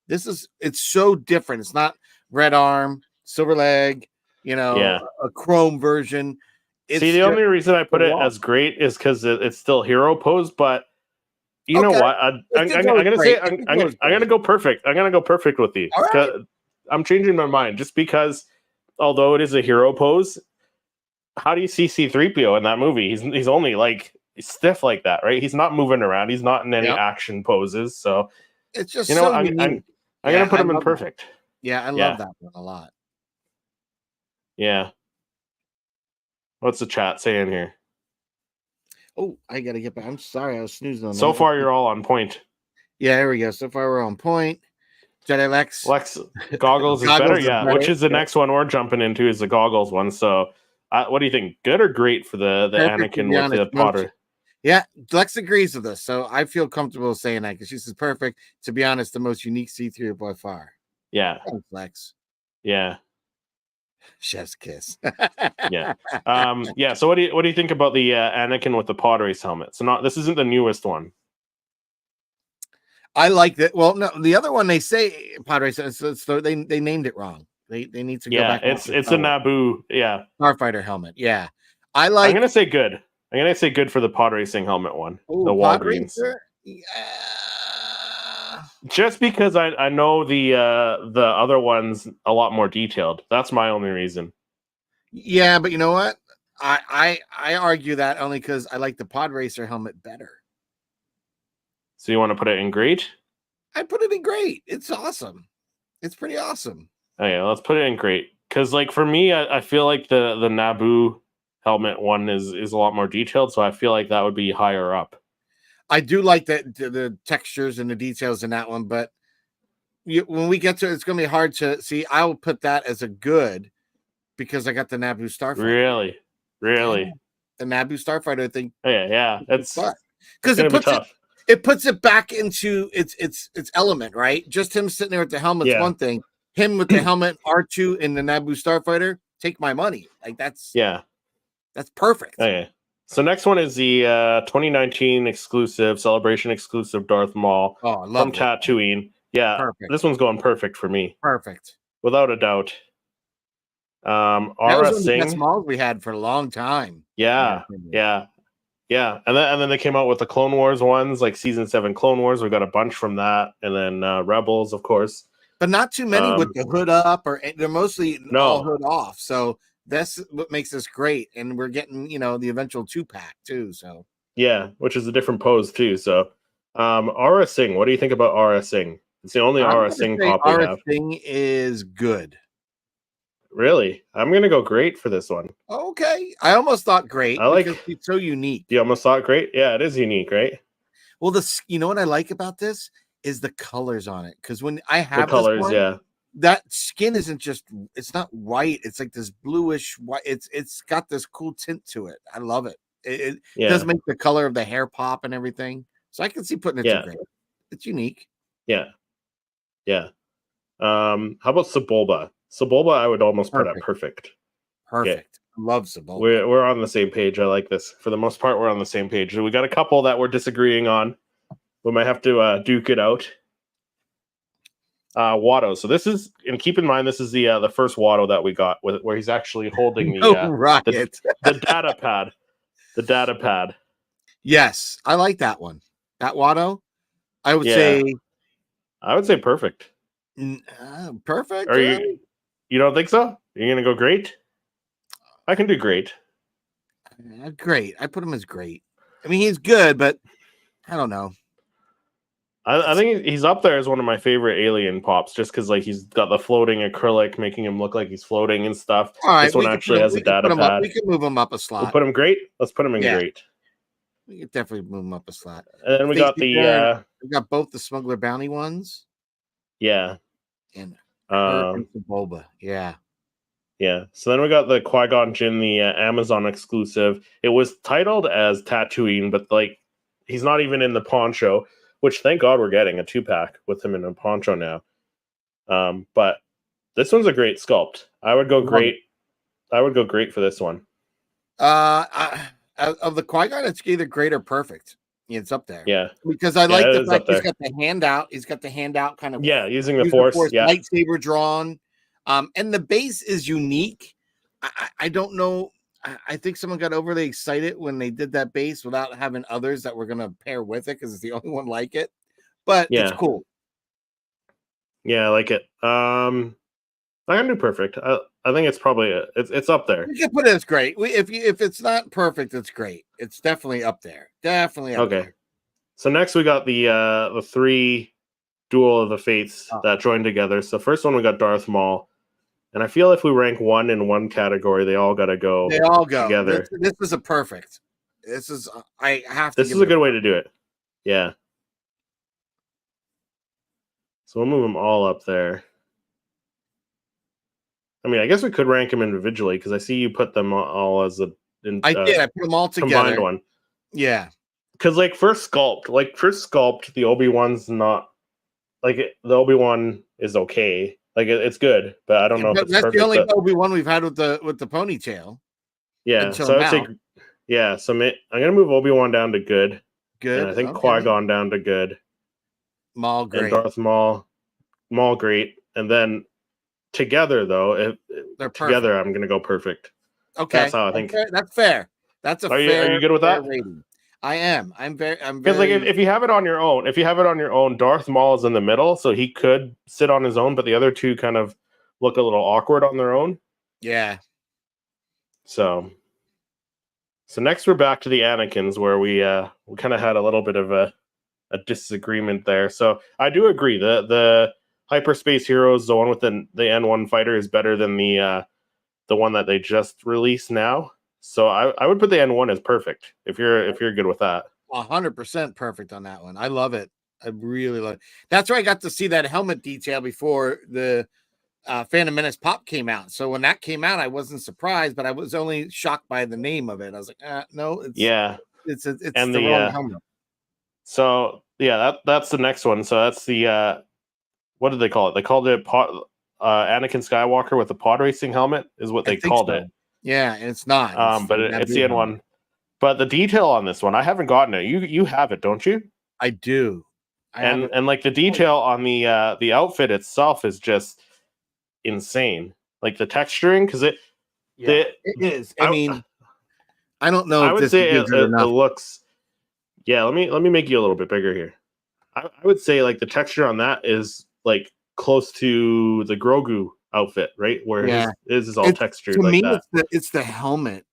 B: it's so different. It's not red arm, silver leg, a chrome version.
A: See, the only reason I put it as great is because it's still hero pose, but you know what? I'm gonna say I'm gonna go perfect. I'm gonna go perfect with you. Right. I'm changing my mind just because, although it is a hero pose, how do you see C-3PO in that movie? He's only like stiff like that, right? He's not moving around. He's not in any action poses. So
B: it's just
A: I'm gonna put him in perfect.
B: Yeah, I love that one a lot.
A: Yeah. What's the chat saying here?
B: Oh, I gotta get back. I'm sorry, I was snoozing on that.
A: So far, you're all on point.
B: Yeah, there we go. So far, we're on point. Jedi Lex
A: goggles is better. Yeah, which is the next one we're jumping into is the goggles one. So, what do you think? Good or great for the Anakin with the Potter?
B: Yeah, Lex agrees with us, so I feel comfortable saying that because she says perfect. To be honest, the most unique C-3PO by far.
A: Yeah,
B: thanks, Lex.
A: Yeah.
B: Chef's kiss.
A: Yeah. So what do you think about the Anakin with the pod race helmet? So this isn't the newest one.
B: I like that. Well, no, the other one they say pod race. So they named it wrong. They need to go back.
A: It's a Naboo. Yeah.
B: Starfighter helmet. Yeah.
A: I'm gonna say good. I'm gonna say good for the pod racing helmet one. Ooh, the Walgreens. Yeah. Just because I know the other one's a lot more detailed. That's my only reason.
B: Yeah, but you know what? I argue that only because I like the pod racer helmet better.
A: So you want to put it in great?
B: I put it in great. It's awesome. It's pretty awesome.
A: Okay, let's put it in great. Because like for me, I feel like the Naboo helmet one is a lot more detailed, so I feel like that would be higher up.
B: I do like the textures and the details in that one, but when we get to it, it's going to be hard to see. I will put that as a good because I got the Naboo Starfighter.
A: Really,
B: yeah. The Naboo Starfighter. I think.
A: Yeah. That's
B: because it puts it back into its element, right? Just him sitting there with the helmet's one thing. Him with the helmet, R2 in the Naboo Starfighter. Take my money. Like that's perfect.
A: Okay. So next one is the 2019 exclusive, Celebration exclusive Darth Maul from Tatooine. Yeah, perfect. This one's going perfect for me.
B: Perfect.
A: Without a doubt.
B: That was one of the best Mauls we had for a long time.
A: Yeah. And then they came out with the Clone Wars ones, like Season 7 Clone Wars. We got a bunch from that. And then Rebels, of course.
B: But not too many with the hood up, or they're mostly all hood off. So that's what makes this great, and we're getting the eventual 2-pack too. So
A: which is a different pose too. So Aura Singh, what do you think about Aura Singh? It's the only Aura Singh pop we have.
B: Aura Singh is good.
A: Really, I'm gonna go great for this one.
B: Okay, I almost thought great. I because it's so unique.
A: You almost thought great? Yeah, it is unique, right?
B: Well, you know what I like about this is the colors on it, because when I have
A: the colors,
B: that skin isn't it's not white, it's like this bluish white. It's got this cool tint to it. I love it. It does make the color of the hair pop and everything, so I can see putting it together. It's unique.
A: How about Sebulba? I would almost put at perfect.
B: Love Sebulba.
A: We're on the same page. I like this. For the most part, we're on the same page. We got a couple that we're disagreeing on, We might have to duke it out. Watto. So this is, and keep in mind, this is the first Watto that we got where he's actually holding the data pad. The data pad.
B: Yes, I like that one. That Watto, I would say
A: perfect.
B: Perfect.
A: Are you don't think so? You're gonna go great? I can do great.
B: Great. I put him as great. I mean, he's good, but I don't know.
A: I think he's up there as one of my favorite alien pops, just because like he's got the floating acrylic, making him look like he's floating and stuff.
B: All right,
A: this one actually has a data pad.
B: We can move him up a slot.
A: We'll put him great. Let's put him in great.
B: We can definitely move him up a slot.
A: And then we got
B: we got both the Smuggler Bounty ones.
A: Yeah.
B: And Bulba. Yeah.
A: Yeah. So then we got the Qui-Gon Jinn, the Amazon exclusive. It was titled as Tatooine, but like he's not even in the poncho, which thank God we're getting a 2-pack with him in a poncho now. But this one's a great sculpt. I would go great. I would go great for this one.
B: Of the Qui-Gon, it's either great or perfect. Yeah, it's up there.
A: Yeah.
B: Because I like the fact he's got the handout. He's got the handout kind of
A: using the force. Yeah.
B: Lightsaber drawn. And the base is unique. I don't know. I think someone got overly excited when they did that base without having others that were going to pair with it because it's the only one like it. But it's cool.
A: Yeah, I like it. I can do perfect. I think it's probably it's up there.
B: You can put it as great. If it's not perfect, it's great. It's definitely up there. Definitely up there.
A: So next we got the 3 Duel of the Fates that joined together. So first one we got Darth Maul. And I feel if we rank one in one category, they all got to go.
B: They all go
A: together.
B: This is a perfect. This is I have to.
A: This is a good way to do it. Yeah. So we'll move them all up there. I mean, I guess we could rank them individually because I see you put them all as a.
B: I did. I put them all together.
A: Combined one.
B: Yeah.
A: Because first sculpt, the Obi-Wan's not the Obi-Wan is okay. It's good, but I don't know if it's
B: that's
A: perfect.
B: That's the only Obi-Wan we've had with the ponytail.
A: Yeah, so I'd say, so I'm gonna move Obi-Wan down to good.
B: Good.
A: And I think Qui-Gon down to good.
B: Maul great.
A: And Darth Maul great. And then together though,
B: they're
A: together I'm gonna go perfect.
B: Okay,
A: that's how I think.
B: That's fair. That's a fair.
A: Are you good with that?
B: Rating. I am. I'm very.
A: Because if you have it on your own, Darth Maul is in the middle, so he could sit on his own, but the other two kind of look a little awkward on their own.
B: Yeah.
A: So next we're back to the Anakins, where we kind of had a little bit of a disagreement there. So I do agree the Hyperspace Heroes, the one with the N1 fighter, is better than the one that they just released now. So I would put the N1 as perfect if you're good with that.
B: 100% perfect on that one. I love it. I really love it. That's where I got to see that helmet detail before the Phantom Menace pop came out. So when that came out, I wasn't surprised, but I was only shocked by the name of it. I was like, no, it's the wrong helmet.
A: So that's the next one. So that's the what did they call it? They called it Anakin Skywalker with the pod racing helmet is what they called it.
B: Yeah, it's not.
A: But it's the N1. But the detail on this one, I haven't gotten it. You have it, don't you?
B: I do.
A: And the detail on the outfit itself is just insane. Like the texturing, because it
B: is. I mean, I don't know.
A: I would say it looks. Yeah, let me make you a little bit bigger here. I would say the texture on that is close to the Grogu outfit, right? Where his is all textured
B: to me,
A: that.
B: It's the helmet.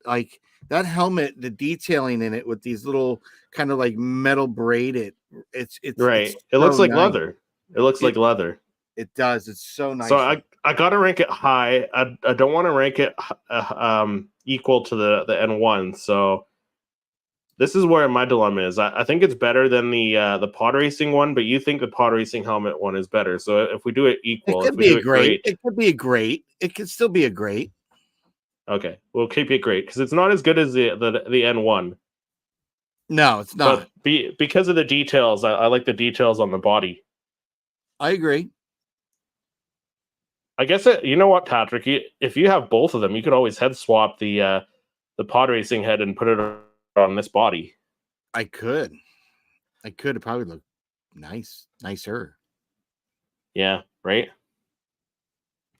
B: That helmet, the detailing in it with these little kind of metal braided. It's
A: right.
B: It's
A: it looks like leather. It looks like leather.
B: It does. It's so nice.
A: So I gotta rank it high. I don't want to rank it equal to the N1. So this is where my dilemma is. I think it's better than the pod racing one, but you think the pod racing helmet one is better. So if we do it equal,
B: it could be a great. It could be a great. It could still be a great.
A: Okay, we'll keep it great because it's not as good as the N1.
B: No, it's not.
A: But because of the details, I like the details on the body.
B: I agree.
A: I guess you know what, Patrick? If you have both of them, you could always head swap the pod racing head and put it on this body.
B: I could. It probably look nicer.
A: Yeah, right.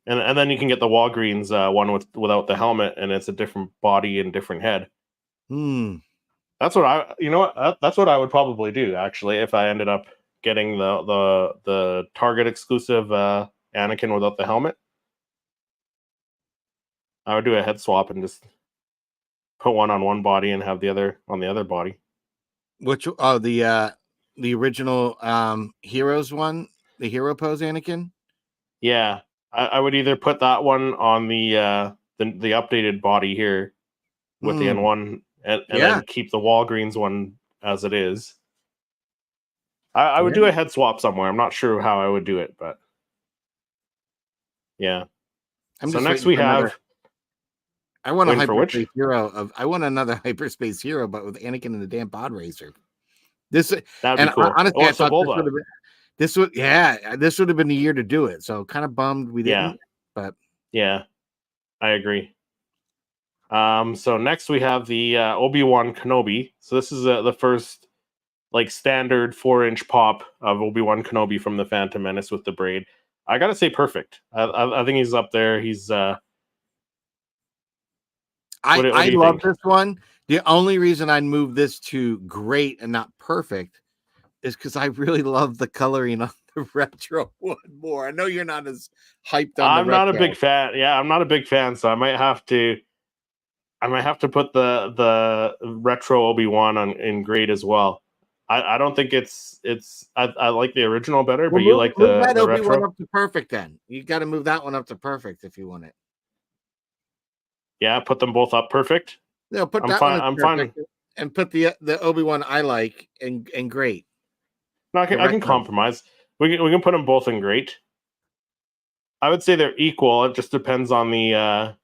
A: And then you can get the Walgreens one without the helmet, and it's a different body and different head. That's what that's what I would probably do actually if I ended up getting the Target exclusive Anakin without the helmet. I would do a head swap and just put one on one body and have the other on the other body.
B: Which the original Heroes one, the hero pose Anakin?
A: Yeah. I would either put that one on the updated body here with the N1 and then keep the Walgreens one as it is. I would do a head swap somewhere. I'm not sure how I would do it, but yeah. So next we have
B: I want a hyperspace hero I want another hyperspace hero, but with Anakin and the damn pod racer.
A: That'd be cool.
B: Honestly, I thought this would have been the year to do it. So kind of bummed we didn't. But
A: yeah, I agree. So next we have the Obi-Wan Kenobi. So this is the first like standard 4-inch pop of Obi-Wan Kenobi from the Phantom Menace with the braid. I gotta say, perfect. I think he's up there. He's
B: I love this one. The only reason I'd move this to great and not perfect is because I really love the coloring on the retro one more. I know you're not as hyped on.
A: I'm not a big fan. Yeah, I'm not a big fan, so I might have to put the retro Obi-Wan in great as well. I don't think it's I like the original better, but you like the
B: Obi-Wan
A: retro
B: up to perfect. Then you got to move that one up to perfect if you want it.
A: Yeah, put them both up perfect.
B: No, put that one. I'm fine, and put the Obi-Wan I like in great.
A: No, I can compromise. We can put them both in great. I would say they're equal. It just depends on the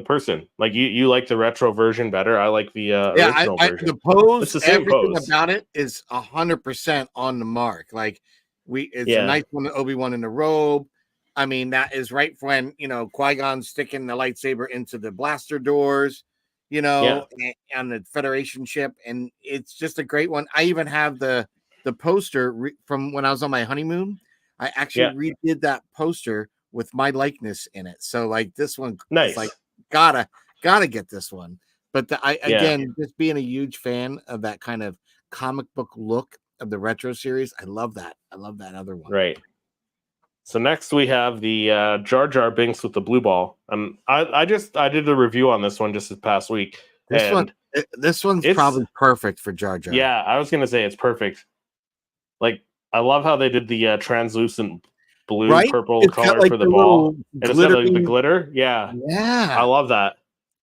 A: person. Like you like the retro version better. I like the original version.
B: The pose, it's the same everything pose. About it is 100% on the mark. Like it's a nice one. Obi-Wan in the robe. I mean, that is right when Qui-Gon sticking the lightsaber into the blaster doors, on the Federation ship, and it's just a great one. I even have the poster from when I was on my honeymoon. I actually redid that poster with my likeness in it. So like this one,
A: nice.
B: Like gotta get this one. But again, just being a huge fan of that kind of comic book look of the retro series, I love that. I love that other one.
A: Right. So next we have the Jar Jar Binks with the blue ball, and I did a review on this one just this past week.
B: This one's probably perfect for Jar Jar.
A: Yeah, I was gonna say it's perfect. Like I love how they did the translucent blue purple color for the ball. And it's got like the glitter. Yeah, I love that.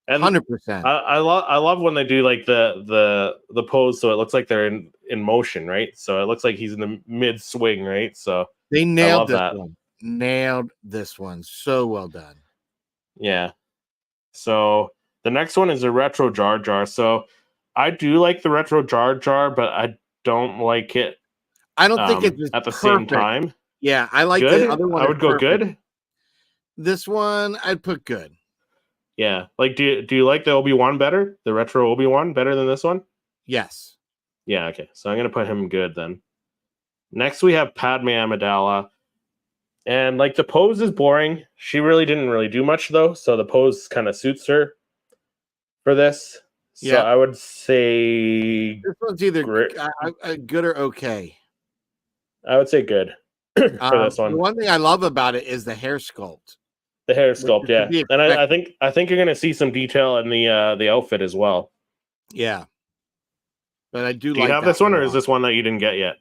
B: 100%.
A: I love when they do like the pose, so it looks like they're in motion, right? So it looks like he's in the mid swing, right? So
B: they nailed this one. Nailed this one. So well done.
A: Yeah. So the next one is a retro Jar Jar. So I do like the retro Jar Jar, but I don't like it.
B: I don't think it's
A: at the same time.
B: Yeah, I like
A: good?
B: The other one.
A: I would go good.
B: This one I'd put good.
A: Yeah. Like do you like the Obi-Wan better? The retro Obi-Wan better than this one?
B: Yes.
A: Yeah, okay. So I'm gonna put him good then. Next we have Padme Amidala. And like the pose is boring. She really didn't do much though, so the pose kind of suits her for this. So I would say
B: this one's either good or okay.
A: I would say good for this one.
B: The one thing I love about it is the hair sculpt.
A: The hair sculpt, yeah. And I think you're gonna see some detail in the outfit as well.
B: Yeah. But I do
A: you have this one, or is this one that you didn't get yet?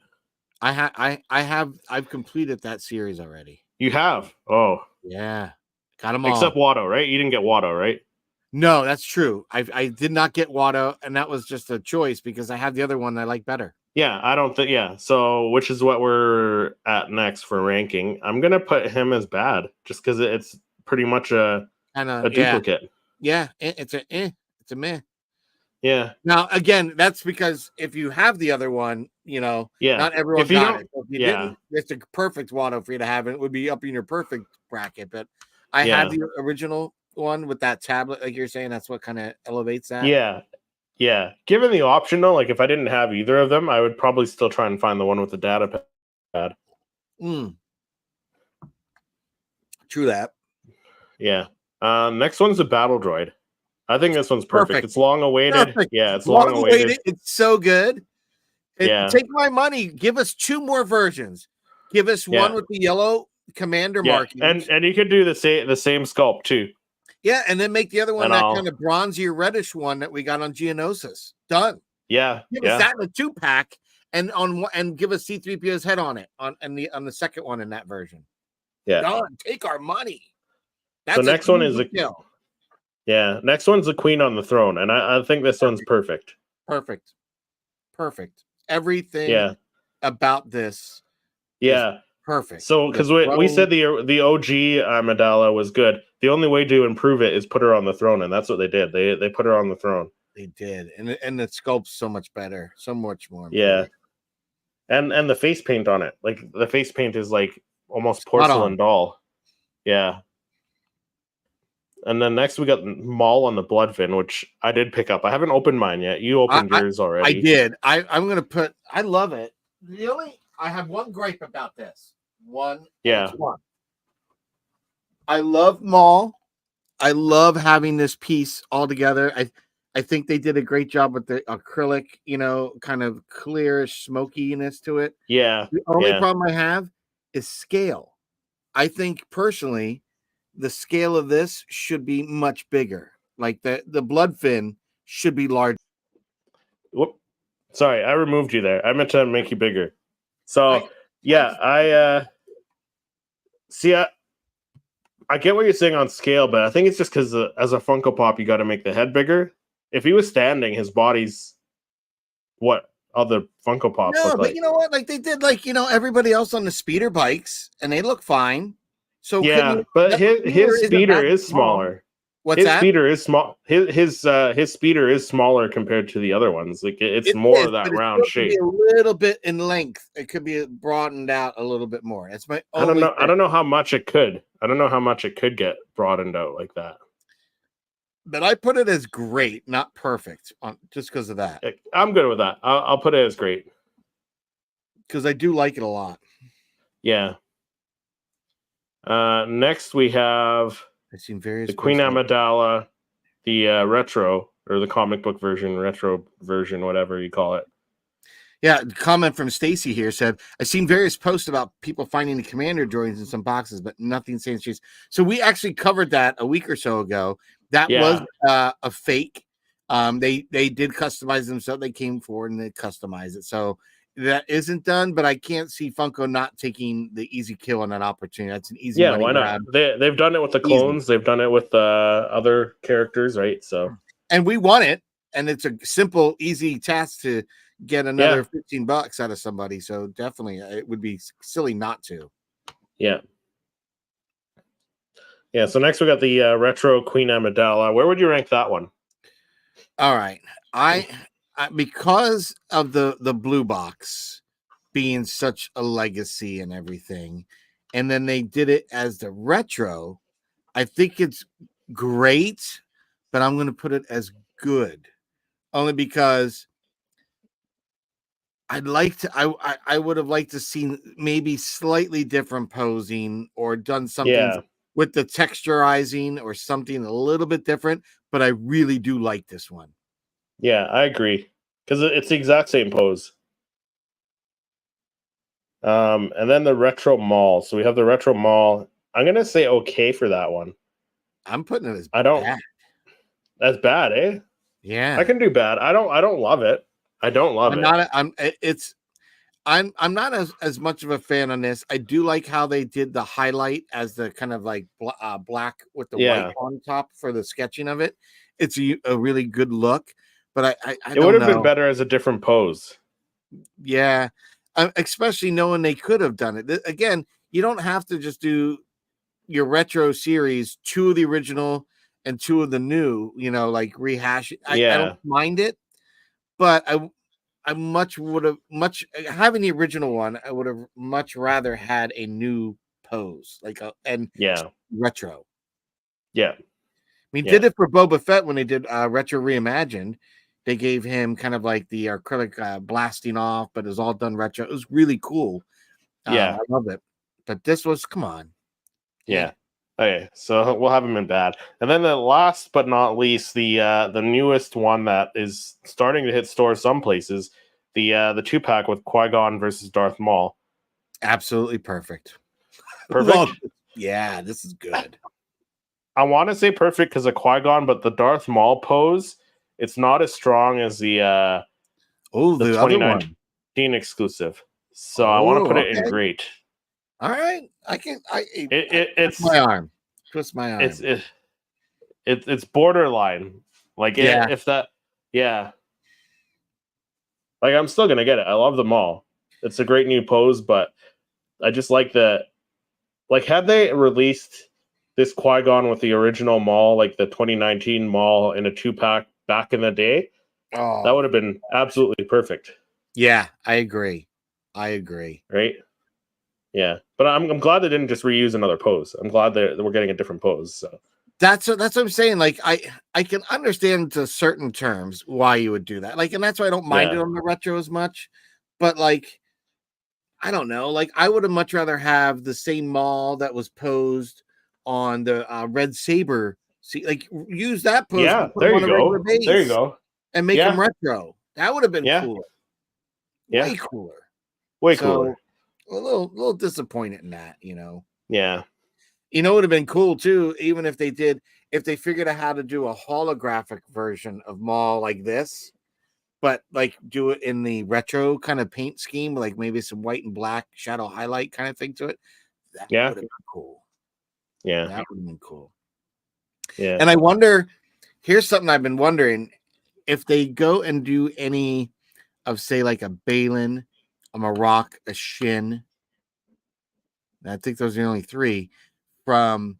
B: I've completed that series already.
A: You have? Oh.
B: Yeah. Got them all.
A: Except Watto, right? You didn't get Watto, right?
B: No, that's true. I did not get Watto, and that was just a choice because I have the other one I like better.
A: Yeah, I don't think so which is what we're at next for ranking. I'm gonna put him as bad just because it's pretty much a duplicate.
B: Yeah, it's a meh.
A: Yeah.
B: Now again, that's because if you have the other one, not everyone got it. So if you didn't, it's a perfect Watto for you to have, and it would be up in your perfect bracket. But I have the original one with that tablet, like you're saying. That's what kind of elevates that.
A: Yeah, Yeah, given the option though, like if I didn't have either of them, I would probably still try and find the one with the data pad.
B: True that.
A: Yeah. Next one's a battle droid. I think this one's perfect. It's long awaited.
B: Perfect.
A: Yeah, it's long awaited.
B: It's so good.
A: Yeah.
B: Take my money. Give us 2 more versions. Give us one with the yellow commander markings.
A: And you could do the same sculpt too.
B: Yeah, and then make the other one that kind of bronzy or reddish one that we got on Geonosis. Done.
A: Yeah.
B: Give us that in a 2-pack and give us C-3PO's head on it on the second one in that version.
A: Yeah.
B: Done. Take our money.
A: That's the next one is next one's the Queen on the Throne, and I think this one's perfect.
B: Perfect. Everything about this perfect.
A: So because we said the OG Amidala was good. The only way to improve it is put her on the throne, and that's what they did. They put her on the throne.
B: They did, and the sculpt's so much better, so much more.
A: Yeah, and the face paint on it, like the face paint is like almost porcelain doll. Yeah. And then next we got Maul on the Bloodfin, which I did pick up. I haven't opened mine yet. You opened yours already.
B: I did. I'm gonna put. I love it. I have one gripe about this. One. I love Maul. I love having this piece all together. I think they did a great job with the acrylic, kind of clearish smokiness to it.
A: Yeah.
B: The only problem I have is scale. I think personally, the scale of this should be much bigger. Like the Bloodfin should be large.
A: Whoop. Sorry, I removed you there. I meant to make you bigger. So I get what you're saying on scale, but I think it's just because as a Funko Pop, you got to make the head bigger. If he was standing, his body's what other Funko Pops look like.
B: But you know what? Like they did, everybody else on the speeder bikes, and they look fine. So
A: but his speeder is smaller.
B: What's that?
A: Speeder is small. His speeder is smaller compared to the other ones. Like it's more of that round shape.
B: A little bit in length. It could be broadened out a little bit more. That's my.
A: I don't know how much it could. I don't know how much it could get broadened out like that.
B: But I put it as great, not perfect, just because of that.
A: I'm good with that. I'll put it as great
B: because I do like it a lot.
A: Yeah. Next we have
B: I've seen various
A: the Queen Amidala, the retro or the comic book version, retro version, whatever you call it.
B: Yeah, comment from Stacy here said, I've seen various posts about people finding the commander droids in some boxes, but nothing saying she's. So we actually covered that a week or so ago. That was a fake. They did customize them, so they came forward and they customized it. So that isn't done, but I can't see Funko not taking the easy kill on that opportunity. That's an easy money
A: why
B: grab.
A: Not? They've done it with the clones. They've done it with other characters, right? So,
B: and we want it, and it's a simple, easy task to get another $15 out of somebody. So definitely, it would be silly not to.
A: Yeah. Yeah. So next we got the retro Queen Amidala. Where would you rank that one?
B: All right, I because of the blue box being such a legacy and everything, and then they did it as the retro. I think it's great, but I'm going to put it as good, only because I would have liked to see maybe slightly different posing or done something with the texturizing or something a little bit different. But I really do like this one.
A: Yeah, I agree because it's the exact same pose. And then the retro mall. So we have the retro mall. I'm gonna say okay for that one.
B: I'm putting it as
A: bad. That's bad, eh?
B: Yeah,
A: I can do bad. I don't love it. I don't love it.
B: I'm not as much of a fan on this. I do like how they did the highlight as the kind of like black with the white on top for the sketching of it. It's a really good look, but it
A: would have been better as a different pose.
B: Yeah, especially knowing they could have done it again. You don't have to just do your retro series, 2 of the original and 2 of the new. Like rehash it. I don't mind it, but I having the original one. I would have much rather had a new pose, retro.
A: Yeah,
B: did it for Boba Fett when they did retro reimagined. They gave him kind of like the acrylic blasting off, but it was all done retro. It was really cool.
A: Yeah.
B: I love it. But this was, come on.
A: Yeah. Okay, so we'll have him in bad. And then the last but not least, the newest one that is starting to hit stores some places, the 2-pack with Qui-Gon versus Darth Maul.
B: Absolutely perfect.
A: Perfect.
B: Yeah, this is good.
A: I want to say perfect because of Qui-Gon, but the Darth Maul pose, it's not as strong as the
B: other
A: 2019
B: one
A: exclusive. So I want to put it in great.
B: All right,
A: It's
B: twist my arm. Twist my arm.
A: It's borderline. Like if that, yeah. Like I'm still gonna get it. I love them all. It's a great new pose, but I just like the, like, had they released this Qui-Gon with the original Maul, like the 2019 Maul in a 2-pack back in the day, that would have been absolutely perfect.
B: Yeah, I agree.
A: Right? Yeah, but I'm glad they didn't just reuse another pose. I'm glad that we're getting a different pose. So
B: that's what I'm saying. Like I can understand to certain terms why you would do that. Like, and that's why I don't mind it on the retro as much. But like, I don't know. Like, I would have much rather have the same Maul that was posed on the Red Saber. See, like, use that pose.
A: Yeah, there you go. There you go.
B: And make them retro. That would have been cooler. Way cooler.
A: Way cooler.
B: A little disappointed in that, you know.
A: Yeah.
B: You know, it would have been cool too, even if they figured out how to do a holographic version of Maul like this, but like do it in the retro kind of paint scheme, like maybe some white and black shadow highlight kind of thing to it. That would have been cool.
A: Yeah.
B: That would have been cool.
A: Yeah.
B: And I wonder, here's something I've been wondering, if they go and do any of, say, like a Balin, a Marok, a Shin. I think those are the only 3 from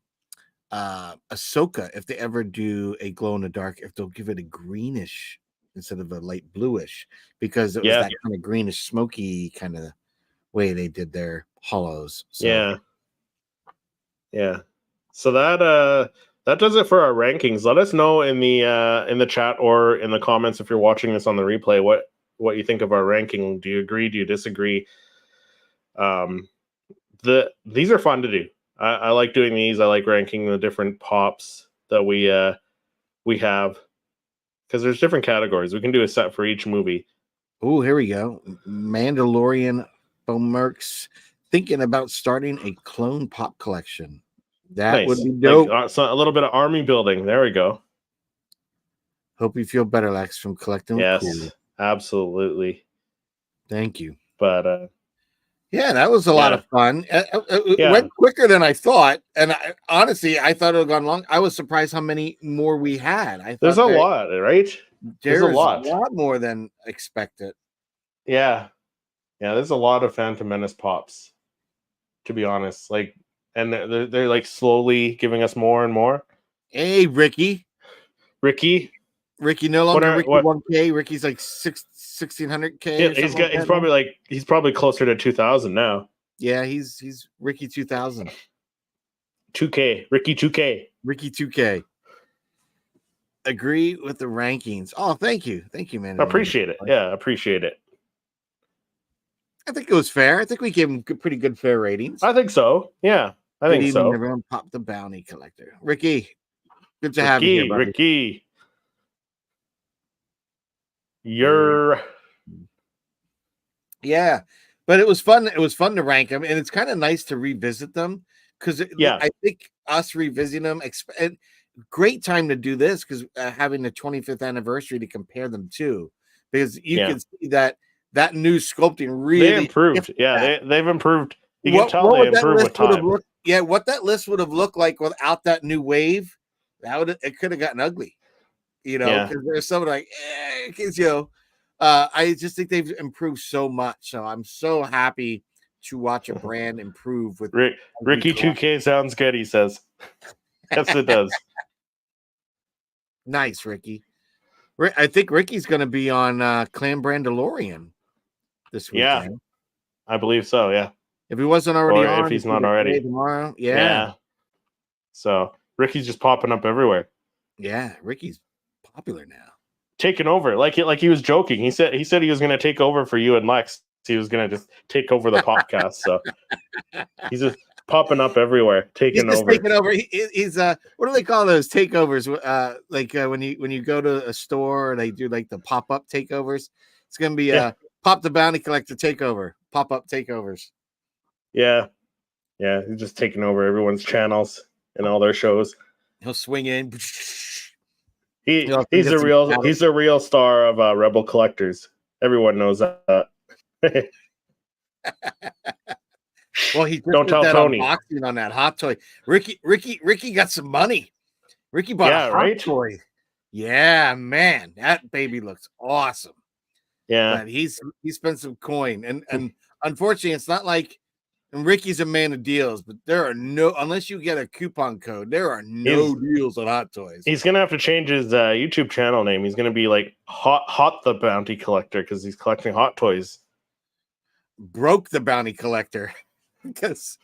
B: Ahsoka. If they ever do a glow in the dark, if they'll give it a greenish instead of a light bluish, because it was that kind of greenish, smoky kind of way they did their hollows. So.
A: Yeah. So that does it for our rankings. Let us know in the chat or in the comments if you're watching this on the replay what you think of our ranking. Do you agree? Do you disagree? These are fun to do. I like doing these. I like ranking the different pops that we have, because there's different categories. We can do a set for each movie.
B: Oh, here we go. Mandalorian Fomerks thinking about starting a clone pop collection. That would be dope.
A: Like, so a little bit of army building. There we go.
B: Hope you feel better, Lex, from collecting.
A: Yes, cool. Absolutely.
B: Thank you.
A: But
B: yeah, that was a lot of fun. It went quicker than I thought, and honestly, I thought it would have gone long. I was surprised how many more we had.
A: There's a lot, right?
B: There's a lot more than expected.
A: Yeah, there's a lot of Phantom Menace pops, to be honest. Like, and they're like slowly giving us more and more.
B: Hey, Ricky, no longer Ricky 1K. Ricky's like 1600K.
A: Yeah, he's probably closer to 2000 now.
B: Yeah, he's Ricky 2000.
A: 2K, Ricky
B: 2K. Agree with the rankings. Oh, thank you, man.
A: Appreciate it. Yeah, appreciate it.
B: I think it was fair. I think we gave him pretty good fair ratings.
A: I think so. Yeah, I think so.
B: Everyone Pop the Bounty Collector, Ricky. Good to have you here, buddy.
A: Ricky.
B: Yeah, but it was fun. It was fun to rank them, and it's kind of nice to revisit them because I think us revisiting them, great time to do this because having the 25th anniversary to compare them to, because you can see that new sculpting really
A: improved. Yeah, they've improved. You can tell they improved with time.
B: What that list would have looked like without that new wave, it could have gotten ugly. You know, because there's something like, I just think they've improved so much. So I'm so happy to watch a brand improve with
A: Ricky 2K sounds good, he says. Yes, it does.
B: Nice, Ricky. I think Ricky's going to be on Clan Brandalorian this weekend.
A: Yeah, I believe so, yeah.
B: If he wasn't already on.
A: If he's not already.
B: Tomorrow. Yeah.
A: So Ricky's just popping up everywhere.
B: Yeah, Ricky's popular now.
A: taken over. Like he was joking. He said he was going to take over for you and Lex. He was going to just take over the podcast. So he's just popping up everywhere,
B: He's
A: taking
B: just
A: over.
B: taking over. He's what do they call those takeovers? When you go to a store and they do like the pop up takeovers. It's gonna be Pop the Bounty Collector takeover, pop up takeovers.
A: Yeah, he's just taking over everyone's channels and all their shows.
B: He'll swing in.
A: He's a real star of Rebel Collectors. Everyone knows that.
B: Well, he just
A: don't
B: did
A: tell
B: that
A: Tony
B: unboxing on that hot toy. Ricky got some money. Ricky bought a hot toy. Yeah, man, that baby looks awesome.
A: Yeah,
B: but he spent some coin, and unfortunately, it's not like. And Ricky's a man of deals, but there are no, unless you get a coupon code, there are no deals on Hot Toys.
A: He's gonna have to change his YouTube channel name. He's gonna be like Hot the Bounty Collector because he's collecting hot toys.
B: Broke the Bounty Collector because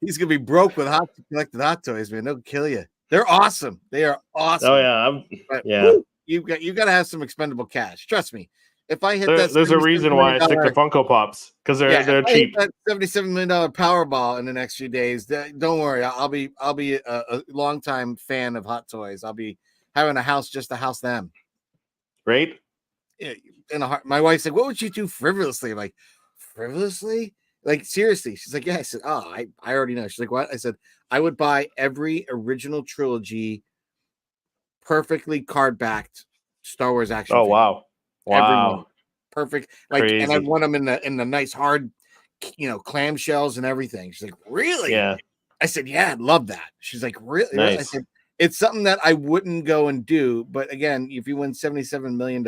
B: he's gonna be broke with collected hot toys, man. They'll kill you. They're awesome. They are awesome.
A: Oh yeah,
B: Woo, you got to have some expendable cash. Trust me. If I hit
A: there's a reason why I stick to Funko Pops because they're cheap.
B: That $77 million Powerball in the next few days. Don't worry, I'll be a longtime fan of Hot Toys. I'll be having a house just to house them.
A: Right?
B: In a heart. My wife said, "What would you do frivolously?" I'm like, frivolously? Like seriously? She's like, "Yeah." I said, "Oh, I already know." She's like, "What?" I said, "I would buy every original trilogy, perfectly card backed Star Wars action."
A: Oh wow.
B: Everyone. Perfect. Like,
A: crazy.
B: And I want them in the nice hard, clamshells and everything. She's like, "Really?"
A: Yeah.
B: I said, "Yeah, I'd love that." She's like, "Really?"
A: Nice.
B: I said, "It's something that I wouldn't go and do, but again, if you win $77 million,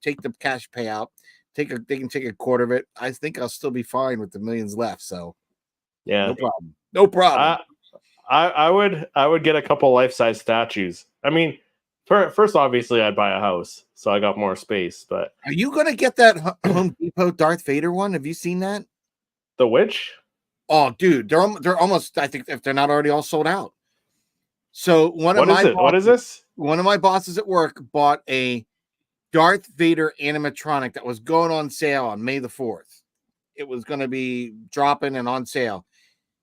B: take the cash payout. They can take a quarter of it. I think I'll still be fine with the millions left. So,
A: yeah,
B: no problem.
A: I would get a couple life-size statues. I mean, first, obviously, I'd buy a house, so I got more space. But
B: are you gonna get that Home Depot Darth Vader one? Have you seen that?
A: The which?
B: Oh, dude, they're almost. I think if they're not already all sold out. So
A: what is this?
B: One of my bosses at work bought a Darth Vader animatronic that was going on sale on May the 4th. It was going to be dropping and on sale.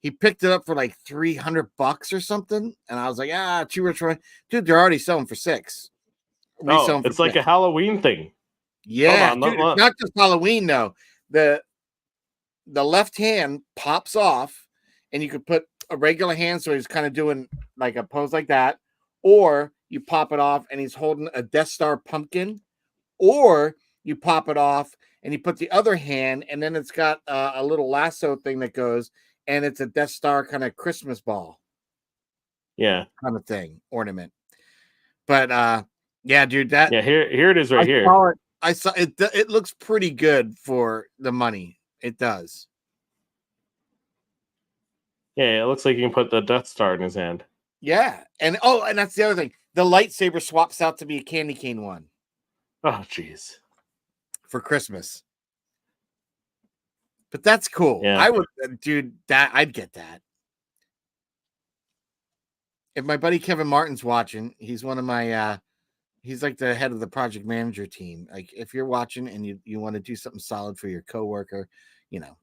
B: He picked it up for like $300 or something, and I was like, too rich for dude. They're already selling for $6.
A: Oh, it's like a Halloween thing.
B: Yeah, dude, it's not just Halloween though. The left hand pops off, and you could put a regular hand, so he's kind of doing like a pose like that, or you pop it off, and he's holding a Death Star pumpkin, or you pop it off, and you put the other hand, and then it's got a little lasso thing that goes. And it's a Death Star kind of Christmas ball.
A: Yeah.
B: Kind of thing, ornament. But yeah, dude, that
A: here it is right here.
B: I saw it. It looks pretty good for the money. It does.
A: Yeah, it looks like you can put the Death Star in his hand.
B: Yeah. And that's the other thing. The lightsaber swaps out to be a candy cane one.
A: Oh, jeez.
B: For Christmas. But that's cool.
A: Yeah.
B: I would, dude, I'd get that. If my buddy Kevin Martin's watching, he's one of my, he's like the head of the project manager team. Like if you're watching and you want to do something solid for your coworker,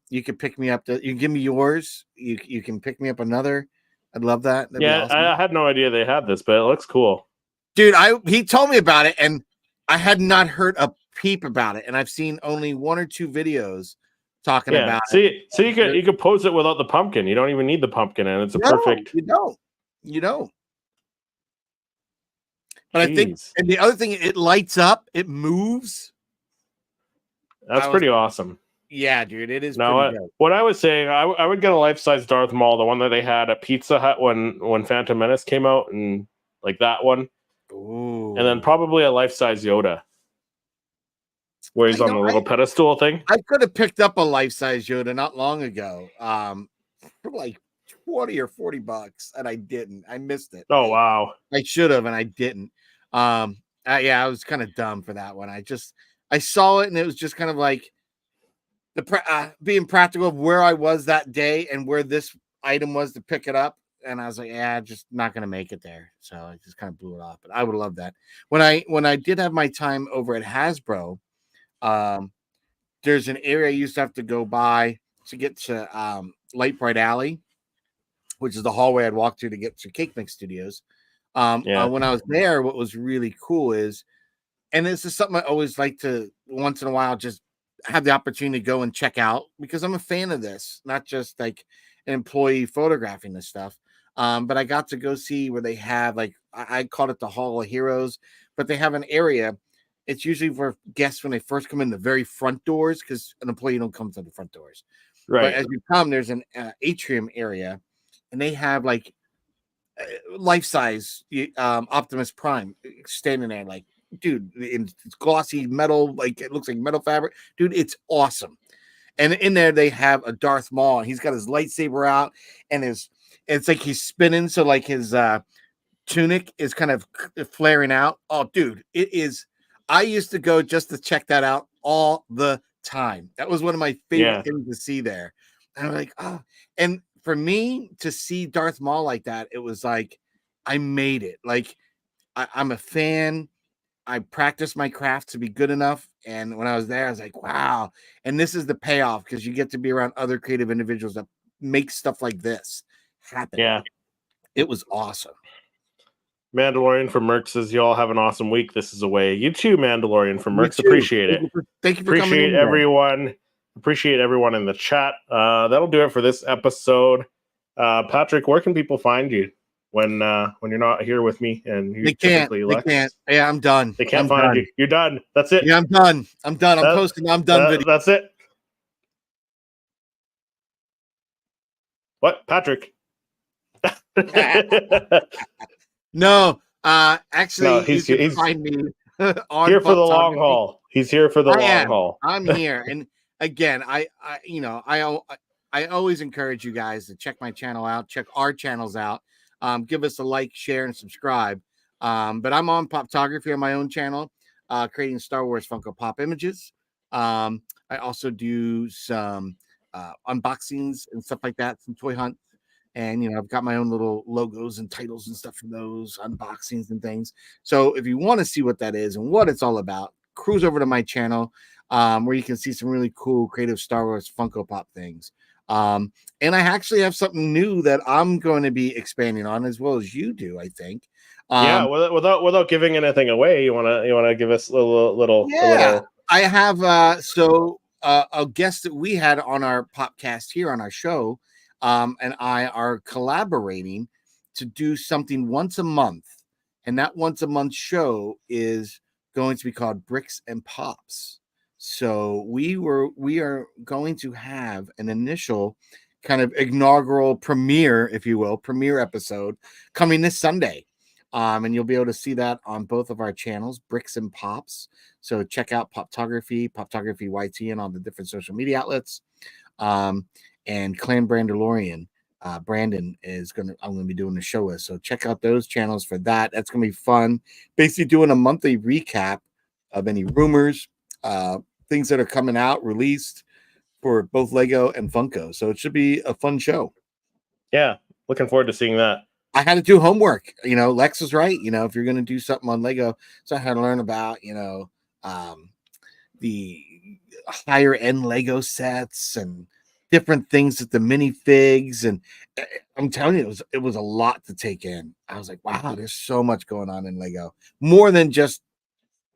B: you can pick me up. You can give me yours. You can pick me up another. I'd love that. That'd be awesome.
A: I had no idea they had this, but it looks cool.
B: Dude, he told me about it, and I had not heard a peep about it, and I've seen only 1 or 2 videos talking about it.
A: So you could pose it without the pumpkin. You don't even need the pumpkin, and it's perfect.
B: You don't. But I think, and the other thing, it lights up, it moves.
A: That's pretty awesome.
B: Yeah, dude, it is.
A: Now, what I was saying, I would get a life-size Darth Maul, the one that they had at Pizza Hut when Phantom Menace came out, and like that one.
B: Ooh.
A: And then probably a life-size Yoda, where he's on the little pedestal thing.
B: I could have picked up a life-size Yoda not long ago, for like $20 or $40, and I didn't. I missed it.
A: Oh wow!
B: I should have, and I didn't. I was kind of dumb for that one. I saw it, and it was just kind of like being practical of where I was that day and where this item was to pick it up. and I was like, yeah, just not gonna make it there. So I just kind of blew it off. But I would love that. When I did have my time over at Hasbro, um, there's an area I used to have to go by to get to Light Bright Alley, which is the hallway I'd walk to get to Cake Mix Studios. When I was there, what was really cool is, and this is something I always like to once in a while just have the opportunity to go and check out, because I'm a fan of this, not just like an employee photographing this stuff. But I got to go see where they have, like, I called it the Hall of Heroes, but they have an area. It's usually for guests when they first come in the very front doors, because an employee don't come to the front doors.
A: Right.
B: But as you come, there's an atrium area, and they have like life-size Optimus Prime standing there, like, dude, it's glossy metal, like it looks like metal fabric, dude. It's awesome. And in there they have a Darth Maul, and he's got his lightsaber out, and it's like he's spinning, so like his tunic is kind of flaring out. Oh, dude, it is. I used to go just to check that out all the time. That was one of my favorite things to see there. And I'm like, oh, and for me to see Darth Maul like that, it was like I made it. Like I'm a fan. I practiced my craft to be good enough. And when I was there, I was like, wow. And this is the payoff, because you get to be around other creative individuals that make stuff like this happen.
A: Yeah.
B: It was awesome.
A: Mandalorian from Merck says, you all have an awesome week. This is a way. You too, Mandalorian from Merck. Appreciate it.
B: Thank you for coming in.
A: Appreciate everyone in the chat. That'll do it for this episode. Patrick, where can people find you when you're not here with me and you typically Lex?
B: They can't. Yeah, I'm done.
A: They can't find you. You're done. That's it.
B: Yeah, I'm done. I'm posting. I'm done. Video.
A: That's it. What, Patrick?
B: No, actually,
A: no, he's
B: find me on
A: here for the long haul. He's here for the long haul.
B: I'm here, and again, I always encourage you guys to check my channel out, check our channels out, give us a like, share, and subscribe. But I'm on Poptography on my own channel, creating Star Wars Funko Pop images. I also do some unboxings and stuff like that, some toy hunts. And, I've got my own little logos and titles and stuff from those unboxings and things. So if you want to see what that is and what it's all about, cruise over to my channel, where you can see some really cool creative Star Wars Funko Pop things. And I actually have something new that I'm going to be expanding on, as well as you do, I think.
A: Without giving anything away, you wanna give us a little.
B: I have a guest that we had on our Popcast here on our show. And I are collaborating to do something once a month. And that once a month show is going to be called Bricks and Pops. So we are going to have an initial kind of inaugural premiere, if you will, premiere episode coming this Sunday. And you'll be able to see that on both of our channels, Bricks and Pops. So check out Poptography YT, and all the different social media outlets. And Clan Brandalorian, Brandon I'm gonna be doing the show with. So check out those channels for that. That's gonna be fun. Basically doing a monthly recap of any rumors, things that are coming out, released for both Lego and Funko. So it should be a fun show.
A: Yeah, looking forward to seeing that.
B: I had to do homework. Lex is right. If you're gonna do something on Lego, so I had to learn about the higher end Lego sets and different things with the minifigs, and I'm telling you, it was a lot to take in. I was like, wow, there's so much going on in Lego, more than just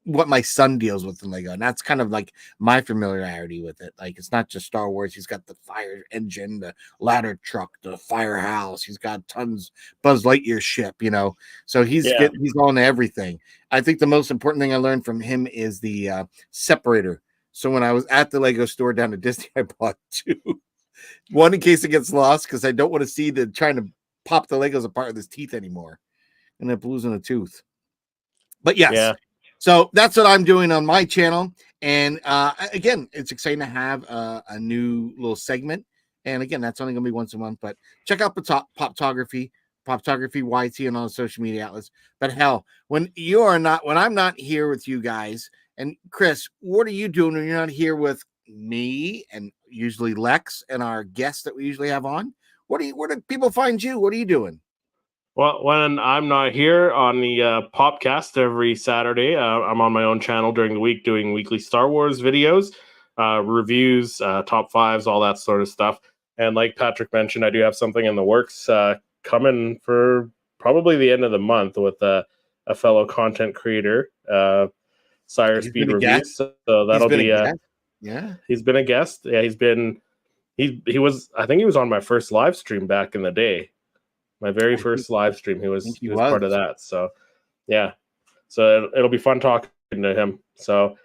B: what my son deals with in Lego. And that's kind of like my familiarity with it. Like, it's not just Star Wars. He's got the fire engine, the ladder truck, the firehouse. He's got tons Buzz Lightyear ship, so he's on everything. I think the most important thing I learned from him is the separator. So when I was at the Lego store down at Disney, I bought two. One in case it gets lost, because I don't want to see trying to pop the Legos apart with his teeth anymore, and up losing a tooth. But yes, so that's what I'm doing on my channel. And again, it's exciting to have a new little segment. And again, that's only going to be once a month. But check out Poptography YT, and all the social media outlets. But hell, when I'm not here with you guys. And Chris, what are you doing when you're not here with me and usually Lex and our guests that we usually have on? where do people find you? What are you doing?
A: Well, when I'm not here on the Popcast every Saturday, I'm on my own channel during the week doing weekly Star Wars videos, reviews, top fives, all that sort of stuff. And like Patrick mentioned, I do have something in the works coming for probably the end of the month with a fellow content creator, Sire
B: He's
A: Speed
B: been a
A: Reviews.
B: guest?
A: So that'll be
B: Yeah.
A: he's been a guest. Yeah, he was, I think he was on my first live stream back in the day. My very first live stream, he was part of that. So, yeah. So it'll be fun talking to him. So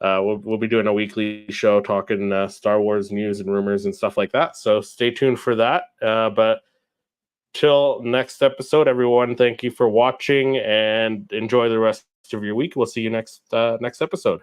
A: we'll be doing a weekly show talking Star Wars news and rumors and stuff like that. So stay tuned for that. But till next episode, everyone, thank you for watching and enjoy the rest of your week. We'll see you next episode.